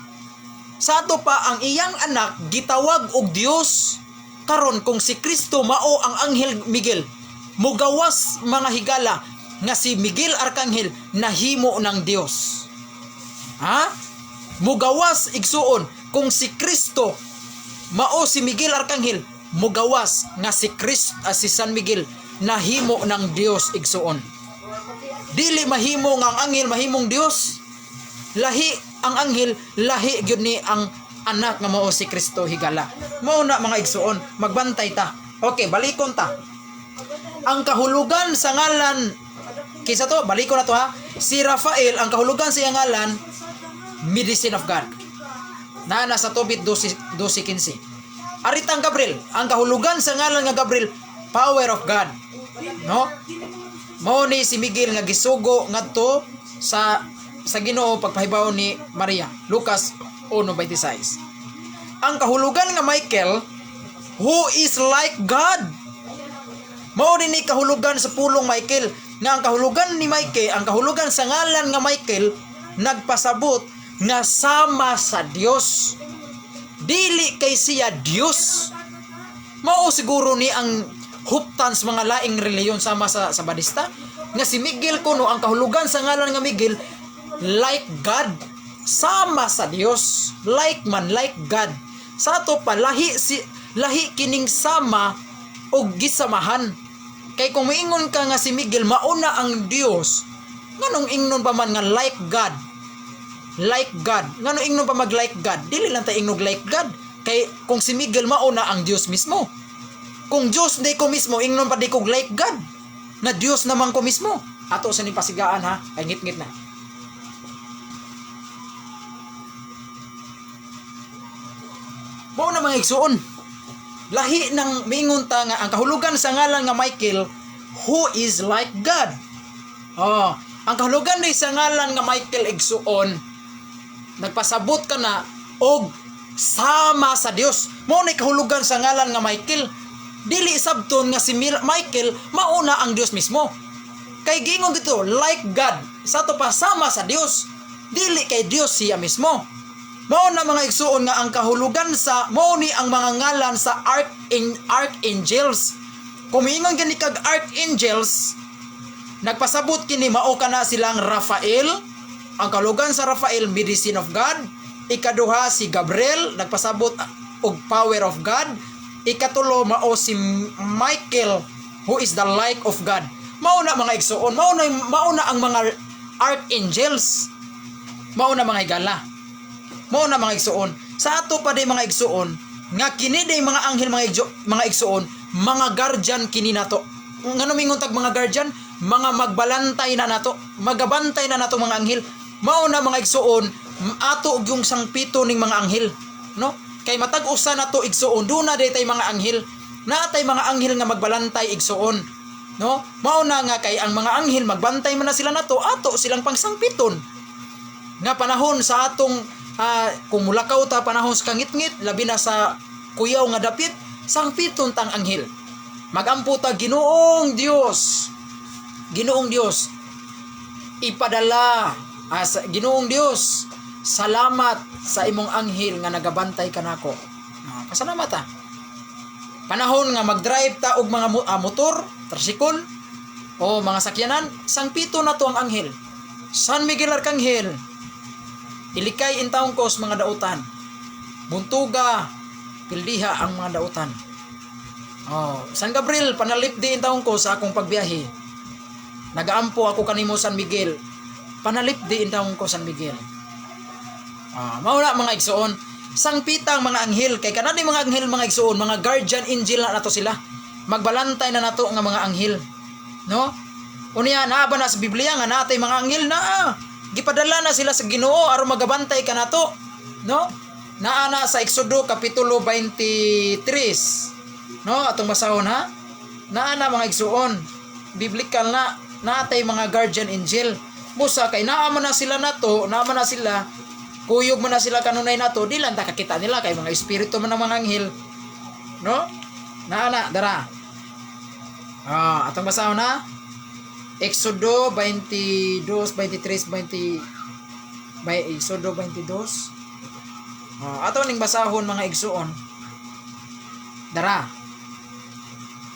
Sa ato pa ang iyang anak gitawag og Dios. Karon kung si Kristo mao ang anghel Miguel, mugawas mga higala nga si Miguel Arkanghel nahimo ng Dios. Mugawas igsuon kung si Kristo mao si Miguel Arkanghel, mugawas nga si si San Miguel nahimo ng Dios igsuon. Dili mahimo nga ang anghel mahimong Dios. Lahi ang anghel, lahi gyud ni ang anak nga mao si Kristo higala. Mao na mga igsuon, magbantay ta. Okay, balikon ta. Ang kahulugan sa ngalan kisa to, balikon na to si Rafael, ang kahulugan sa iyang ngalan Medicine of God. Na nasa Tobit 12:15. Aritang Gabriel, ang kahulugan sa ngalan nga Gabriel, Power of God. No? Mao ni si Miguel nga gisugo ngadto sa Ginoo pagpahibaw ni Maria. Lucas 1:26. Ang kahulugan nga Michael, who is like God. Mao din ni kahulugan sa pulong Michael nga ang kahulugan ni Michael, ang kahulugan sa ngalan nga Michael nagpasabot nga sama sa Dios. Dili kay siya Dios. Mao siguro ni ang huptan sa mga laing reliyon sama sa Badista nga si Miguel kuno ang kahulugan sa ngalan nga Miguel like God, sama sa Dios, like man like God. Sa ato pa lahi kining sama og gisamahan. Kay kung miingon ka nga si Miguel mauna ang Dios, nganong ingnon pa man nga like God, like God, nganong ingnon pa mag like God? Dili lang ta ingnog like God. Kay kung si Miguel mauna ang Dios mismo. Kung Diyos di ko mismo, ingnon pa di ko like God. Na Diyos naman ko mismo. Ato sa nipasigaan ay ngit-ngit na. Mao na mga igsuon. Lahi ng miingon ta nga ang kahulugan sa ngalan nga Michael, who is like God. Ang kahulugan ni sa ngalan nga Michael igsuon, nagpasabot ka na og sama sa Dios. Mao ni kahulugan sa ngalan nga Michael. Dili sabton nga si Michael mauna ang Dios mismo. Kay gingon dito like God, sa to pa sama sa Dios. Dili kay Dios siya mismo. Mao na mga igsuon nga ang kahulugan sa mao ni ang mga ngalan sa archangels. Kumingon gani kag archangels, nagpasabot kini mao kana silang Rafael. Ang kalugan sa Rafael, medicine of God. Ikaduha si Gabriel, nagpasabot og power of God. Ikatulo mao si Michael, who is the light of God. Mao na mga igsoon, mao na ang mga archangels. Mao na mga higala. Mao na mga igsoon. Sa ato pa di mga igsoon, nga kini day mga anghel mga igsoon, mga guardian kini nato. Ngano mingon tag mga guardian, mga magbalantay na nato, magabantay na nato mga anghel. Mao na mga igsoon, ato og yung sangpito ning mga anghel, no? Kay matag usa nato igsoon, do na day tay mga anghel. Natay mga anghel nga magbalantay igsoon, no? Mao na nga kay ang mga anghel magbantay man na sila nato, ato silang pangsangpiton. Nga panahon sa atong kung mulakaw ta panahon sa kangit-ngit, labi na sa kuyaw nga dapit, sangpiton tang anghel. Magampo ta Ginoong Dios. Ginoong Dios, ipadala Ginoong Dios, salamat sa imong anghel nga nagabantay kanako. Pasalamat ta. Panahon nga magdrive ta og mga motor, tricycle o mga sakyanan, sangpito na to ang anghel. San Miguel Arcangel, ilikay intawong kos mga dautan. Buntuga, pildiha ang mga dautan. San Gabriel, panalip di intawong ko sa akong pagbiyahe. Nagaampo ako kanimo San Miguel. Panalip di intawong ko San Miguel. Mao na mga igsoon, sangpitang mga anghel kay kanang mga anghel mga igsoon, mga guardian angel na nato sila. Magbalantay na nato nga mga anghel. No? Unya naa ba na sa Biblia nga natay mga anghel na gipadala na sila sa Ginoo aron magabantay kanato, no? Naa na sa Exodo kapitulo 23. No, atong basahon ha. Naa na mga igsoon, biblical na natay mga guardian angel. Busa kay naa man na sila nato, naa man na sila, kuyog man na sila kanunay nato, di lang ta kakita nila kay mga espiritu man ng mga anghel. No? Naa na dara. Atong basahon ha. Exodo 22, 23, 20 Exodo 22. Ato ning basahon mga igsoon. Dara.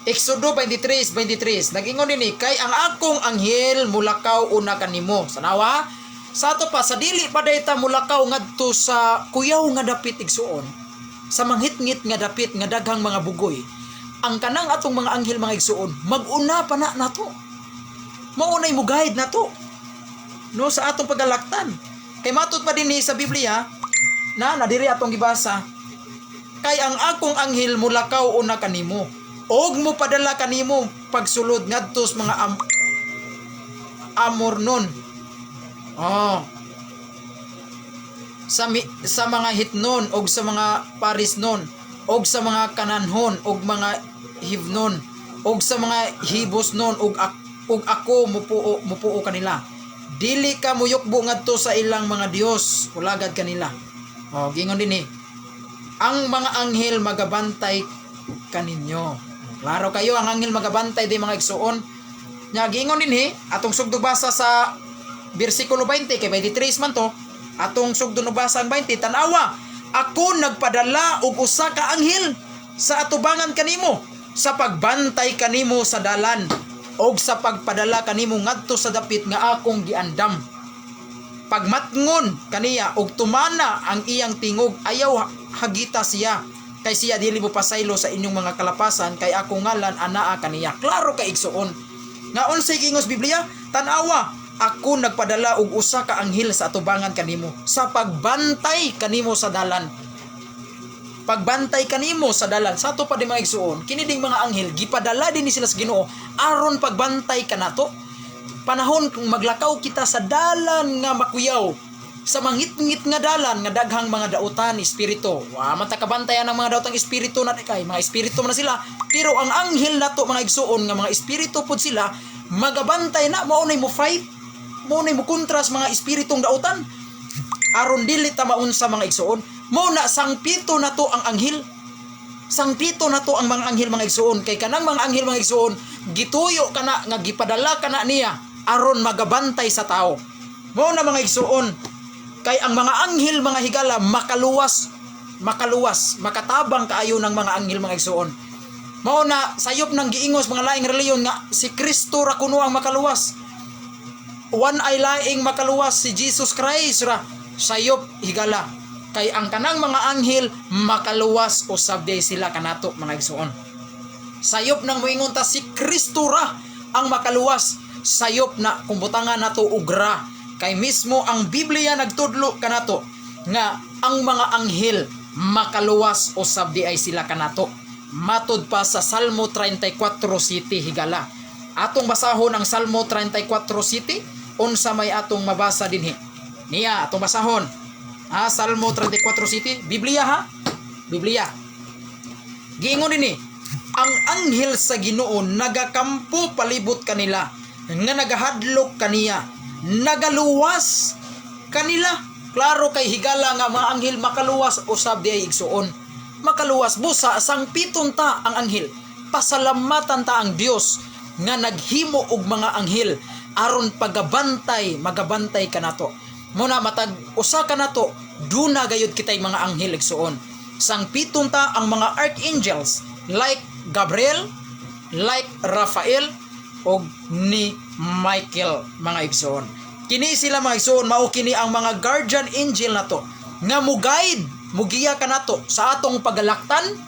Exodo 23, 23. Nagingon dinhi kay ang akong anghel mulakaw una kanimo. Sanawa? Sa ato pa sa dili pa dayta mulakaw ngadto sa kuyaw nga dapit igsoon. Sa manghit-ngit nga dapit nga daghang mga bugoy. Ang kanang atong mga anghel mga igsoon, maguna pa na nato. Maunay mo guide na to, no, sa atong paggalaktan. Kay matud pa din sa Biblia na nadiri atong gibasa, kay ang akong anghel mulakaw una kanimo og mo padala kanimo pagsulod ngadto sa mga Amornon, sa mga Hitnon og sa mga Parisnon og sa mga Kananhon og mga Hivnon og sa mga Hibosnon og ako mupuo kanila. Dili ka muyukbo ngadto sa ilang mga Dios, ulagad kanila. Gingon dinhi, ang mga anghel magabantay kaninyo. Klaro kayo, ang anghel magabantay di mga igsoon. Nya gingon dinhi atong sugdo basa sa bersikulo 20 kay 23 man to. Atong sugdo no basa ang 20, tanawa, ako nagpadala og usa ka anghel sa atubangan kanimo sa pagbantay kanimo sa dalan og sa pagpadala kanimo ngadto sa dapit nga akong giandam. Pagmatngon kaniya og tumana ang iyang tingog, ayaw hagita siya, kay siya dili mo pasaylo sa inyong mga kalapasan, kay akong ngalan anaa kaniya. Klaro kay igsoon. Nga unsay gingos Biblia? Tanawa, ako nagpadala og usa ka anghel sa atubangan kanimo sa pagbantay kanimo sa dalan. Pagbantay kanimo sa dalan. Sa ato pa di mga igsoon, kini ding mga anghel gipadala din ni sila sa Ginoo aron pagbantay kanato. Panahon kung maglakaw kita sa dalan nga makuyaw, sa mangit-ngit nga dalan nga daghang mga dautan espiritu. Man ta kabantayan ang mga daotang espiritu na kay mga espiritu man na sila, pero ang anghel nato mga igsoon nga mga espiritu pud sila, magabantay na mao nay mo fight, mao nay mo kontras mga espiritong dautan aron dili ta maunsa mga igsoon. Mo na sangpito na to ang anghel. Sangpito na to ang mga anghel mga igsoon, kay kanang mga anghel mga igsoon gituyo kana nga gipadala kana niya aron magabantay sa tao. Mo na mga igsoon, kay ang mga anghel mga higala makaluwas, makatabang kaayo ng mga anghel mga igsoon. Mao na sayop ng giingos mga laing reliyon nga si Kristo ra kuno ang makaluwas. One ay laing makaluwas si Jesus Christ ra sayop higala. Kay ang kanang mga anghel makaluwas usab day sila kanato mga igsoon. Sayop nang moingon ta si Kristo ra ang makaluwas. Sayop na kumbutangan nato ugra. Kay mismo ang Biblia nagtudlo kanato nga ang mga anghel makaluwas usab di ay sila kanato. Matud pa sa Salmo 34 city higala. Atong basahon ang Salmo 34 city unsa may atong mabasa dinhi. Niya atong basahon. Salmo 34 city, Biblia ha? Biblia. Giingon dinhi, ang anghel sa Ginoo nagakampo palibot kanila, nga nagahadlok kaniya, nagaluwas kanila. Klaro kay higala nga mga anghel makaluwas usab di ay igsuon. Makaluwas busa sang pitunta ang anghel. Pasalamatan ta ang Dios nga naghimo og mga anghel aron magabantay kanato. Muna matag usa kanato duna gayud kitay mga anghel igsuon. Sang pitunta ang mga archangels like Gabriel, like Raphael og ni Michael mga igsuon. Kini sila mga igsuon mao kini ang mga guardian angel nato nga mo-guide mugiya kanato sa atong pagalaktan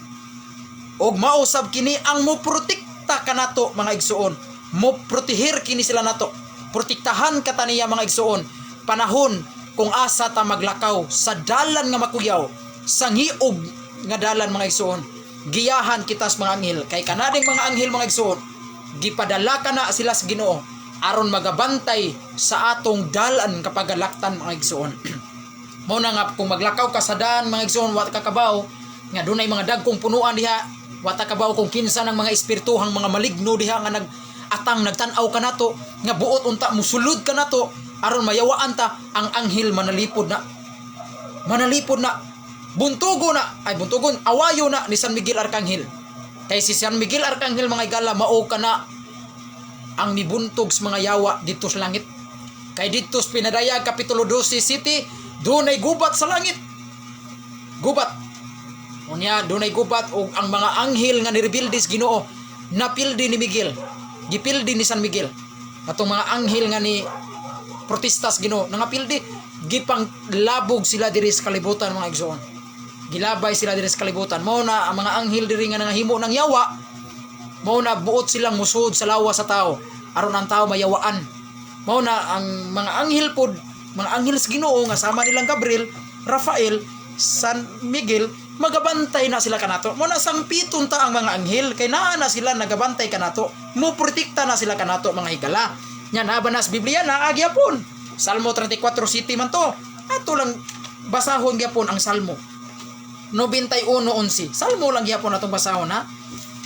og mausab kini ang moprotekta kanato mga igsuon. Moprotehir kini sila nato. Protektahan kataniya mga igsuon panahon kung asa ta maglakaw sa dalan nga makuyaw sa ngiog nga dalan mga igsuon. Giyahan kitas mga anghel kay kanading mga anghel mga igsuon gipadala kana sila sa Ginoo aron magabantay sa atong dalan kapag galaktan mga igsuon. Mao na nga kung maglakaw ka sa daan mga igsoon wa ka kabaw nga dunay mga dagkong punuan diha wa ta kabaw kung kinsa ng mga espirituhang mga maligno diha nga nag-atang nagtan-aw kanato nga buot unta musulod kanato aron mayawaan ta ang anghel manalipod na buntugon awayo na ni San Miguel Arcangel. Kay si San Miguel Arcangel mga igala mao kana ang nibuntog sa mga yawa dito sa langit. Kay dito sa Pinadaya Kapitulo 12 city dunay gubat sa langit. Gubat. Unya dunay gubat og ang mga anghel nga nirebildi sa Ginoo napildi ni Miguel. Gipildi ni San Miguel. Atong mga anghel nga ni protestas Ginoo nangapildi gipang labog sila diri sa kalibutan mga igsoon. Gilabay sila diri sa kalibutan. Mao na ang mga anghel diri nga nangahimo ng yawa. Mao na buot silang musud sa lawas sa tao aron ang tao mayawaan. Mao na ang mga anghel pod mga anghel sa Ginoo nga sama nilang Gabriel, Raphael, San Miguel magabantay na sila kanato. Mo na sang pitunta ang mga anghel kay naa na sila nagabantay kanato. Mo protekta na sila kanato mga higala. Nya naa ba nas Biblia na agyapon. Salmo 34 city man to. Ato lang basahon gyapon ang Salmo 91:11. Salmo lang gyapon atong basahon ha.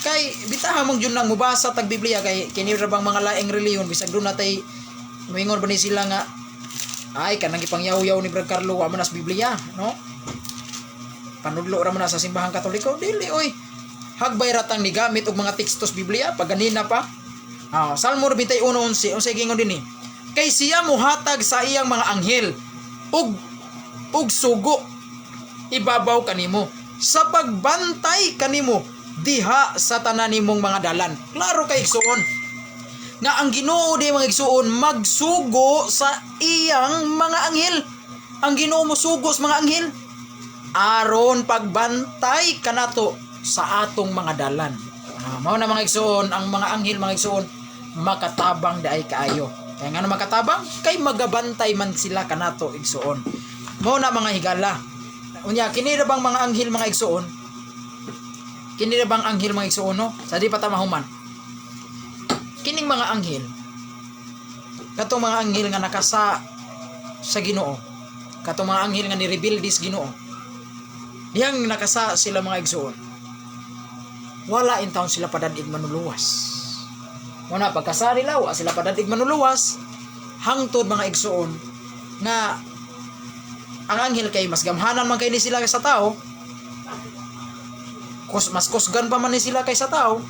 Kay bitaha mong jud lang mubasa tag Biblia kay kini ra bang mga laing reliyon bisag do natay moingon ba ni sila nga ay kanang ipangyaw-yaw ni Brad Carlo wa man as Biblia, no? Panudlo ra man sa simbahang Katoliko, dili oy. Hagbay ratang ni gamit og mga tekstos Biblia pag ganina pa. Salmo 91:11 unsay gingon dinhi? Kay siya muhatag sa iyang mga anghel ug sugo ibabaw kanimo sa pagbantay kanimo diha sa tanan nimong mga dalan. Klaro kay igsuon nga ang Ginoo di mga igsuon magsugo sa iyang mga anghel. Ang Ginoo mo sugo sa mga anghel aron pagbantay kanato sa atong mga dalan. Mao na mga igsuon ang mga anghel mga igsuon makatabang daay kaayo. Kaya nga makatabang kay magabantay man sila kanato igsuon. Mao na mga higala. Unya kini ra bang mga anghel mga igsuon? Kini ra bang anghel mga igsuon no? Sa di pa ta mahuman. Kining mga anghel katong mga anghel nga nakasa sa Ginoo, katong mga anghel nga nirebildi sa Ginoo, dihang nakasa sila mga igsuon, wala in taon sila padadig manuluwas. Muna pagkasari law sila padadig manuluwas hangtod mga igsuon nga ang anghel kay mas gamhanan man kay ni sila sa tao, mas kusgan pa man ni sila kay sa tao.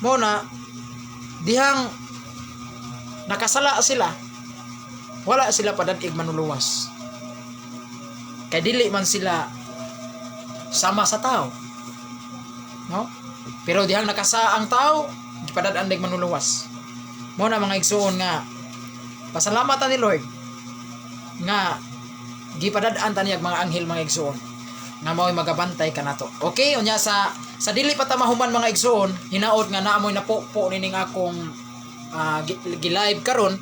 Muna dihang nakasala sila, wala sila padadig manuluwas. Kay dili man sila sama sa tao, no? Pero dihang nakasaang tao, gipadad-an dag manuluwas. Mo na mga igsoon nga pasalamatan ni Lord nga gipadad-an ta niyag mga anghel mga igsoon nga mao'y magabantay kanato. Okay, unya sa dili pa ta mahuman mga igsoon, hinaot nga naamoy napupo nining akong gi-live karon,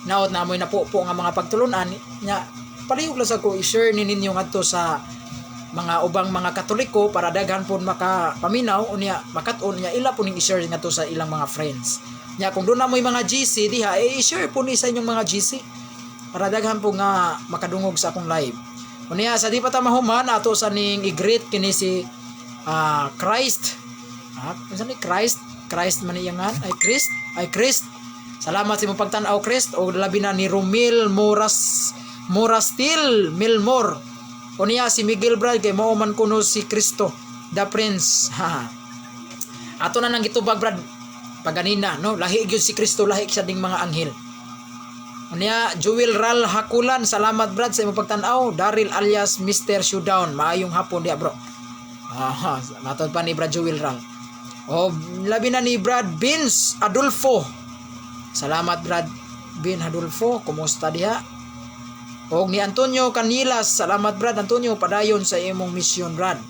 naot naamoy napupo nga mga pagtulunan nya palihog lang sa ko i-share ni ninyo ngadto sa mga ubang mga Katoliko para daghan pud makapaminaw unya makat-on nya ila pud ning i-share ngadto sa ilang mga friends. Nya kung doon na mo'y mga GC diha, i-share po ni sa inyong mga GC para daghan po nga makadungog sa akong live. Unya sa di pa ta mahuman ato sa ning i-greet kini si Christ. Unsa ni Christ? Christ man iyangan ay Christ. Salamat sa imong pagtan-aw Christ o labi na ni Romil Morastil Milmore. Unya si Miguel Brad kay mao man kuno si Cristo the Prince. Ato na nang gitubag Brad paganina no, lahi gyud si Kristo, lahi siya ding mga anghel. Unya Joel Ral Hakulan, salamat Brad sa imong pagtan-aw. Daryl alias Mr. Showdown, maayong hapon dia bro. Matod pa ni Brad Joel Ral. O labi na ni Brad Vince Adolfo, salamat Brad Bin Adolfo, kumusta diha? O ni Antonio Canilas, salamat Brad Antonio, padayon sa imong mission Brad.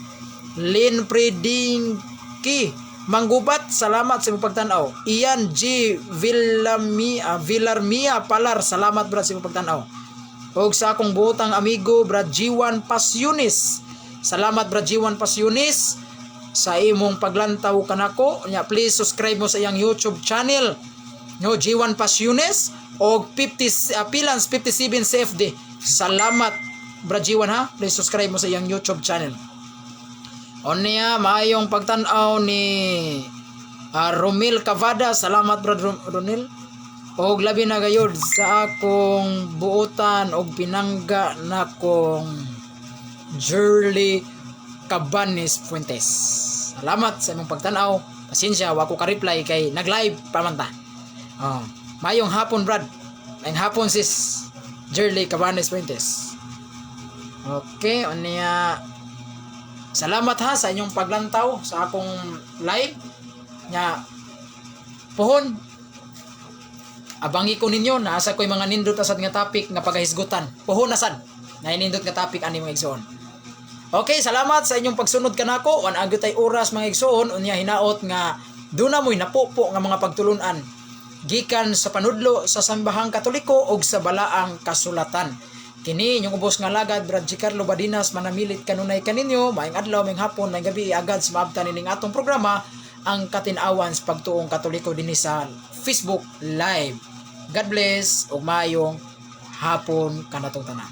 Lynn Predingki Manggubat, salamat sa imong pagtan-aw. Ian G. Villarmia Palar, salamat Brad sa imong pagtan-aw. Og sa akong buotang amigo Brad G1 Pasionis, salamat Brad G1 Pasionis sa imong paglantaw kanako. Nya please subscribe mo sa iyang YouTube channel no, G1 Pasionis og 50 Pilans 57 CFD. Salamat Brad G1 ha, please subscribe mo sa iyang YouTube channel. Onya maayong pagtan-aw ni Romil Cavada, salamat Brad Ronil. Og labi na gayud sa akong buotan og pinangga nakong Jurly Cabanes Fuentes. Salamat sa imong pagtan-aw. Pasensya wa ko ka-reply kay nag-live pa man ta. Maayong hapon Brad. Maayong hapon sis Jurly Cabanes Fuentes. Okay, onya salamat ha sa inyong paglantaw sa akong live. Nya pohon abangi ko ninyo na asa ko'y mga nindot asad nga topic nga pagahisgutan. Pohon asad na inindot nga topic ani mga igsoon. Okay, salamat sa inyong pagsunod kanako. Wan agyo tay oras mga igsoon, unya hinaot nga duna mo'y napupo nga mga pagtulunan gikan sa panudlo sa Sambahang Katoliko og sa balaang kasulatan. Kini inyong ubos nga lagad Brad G. Carlo Badinas, manamilit kanunay kaninyo, maayong adlaw, maayong hapon, maayong gabi, agad sa maabtan nining atong programa ang Katin-awan sa Pagtuong Katoliko dinhi sa Facebook Live. God bless ug maayong hapon kanatong tanan.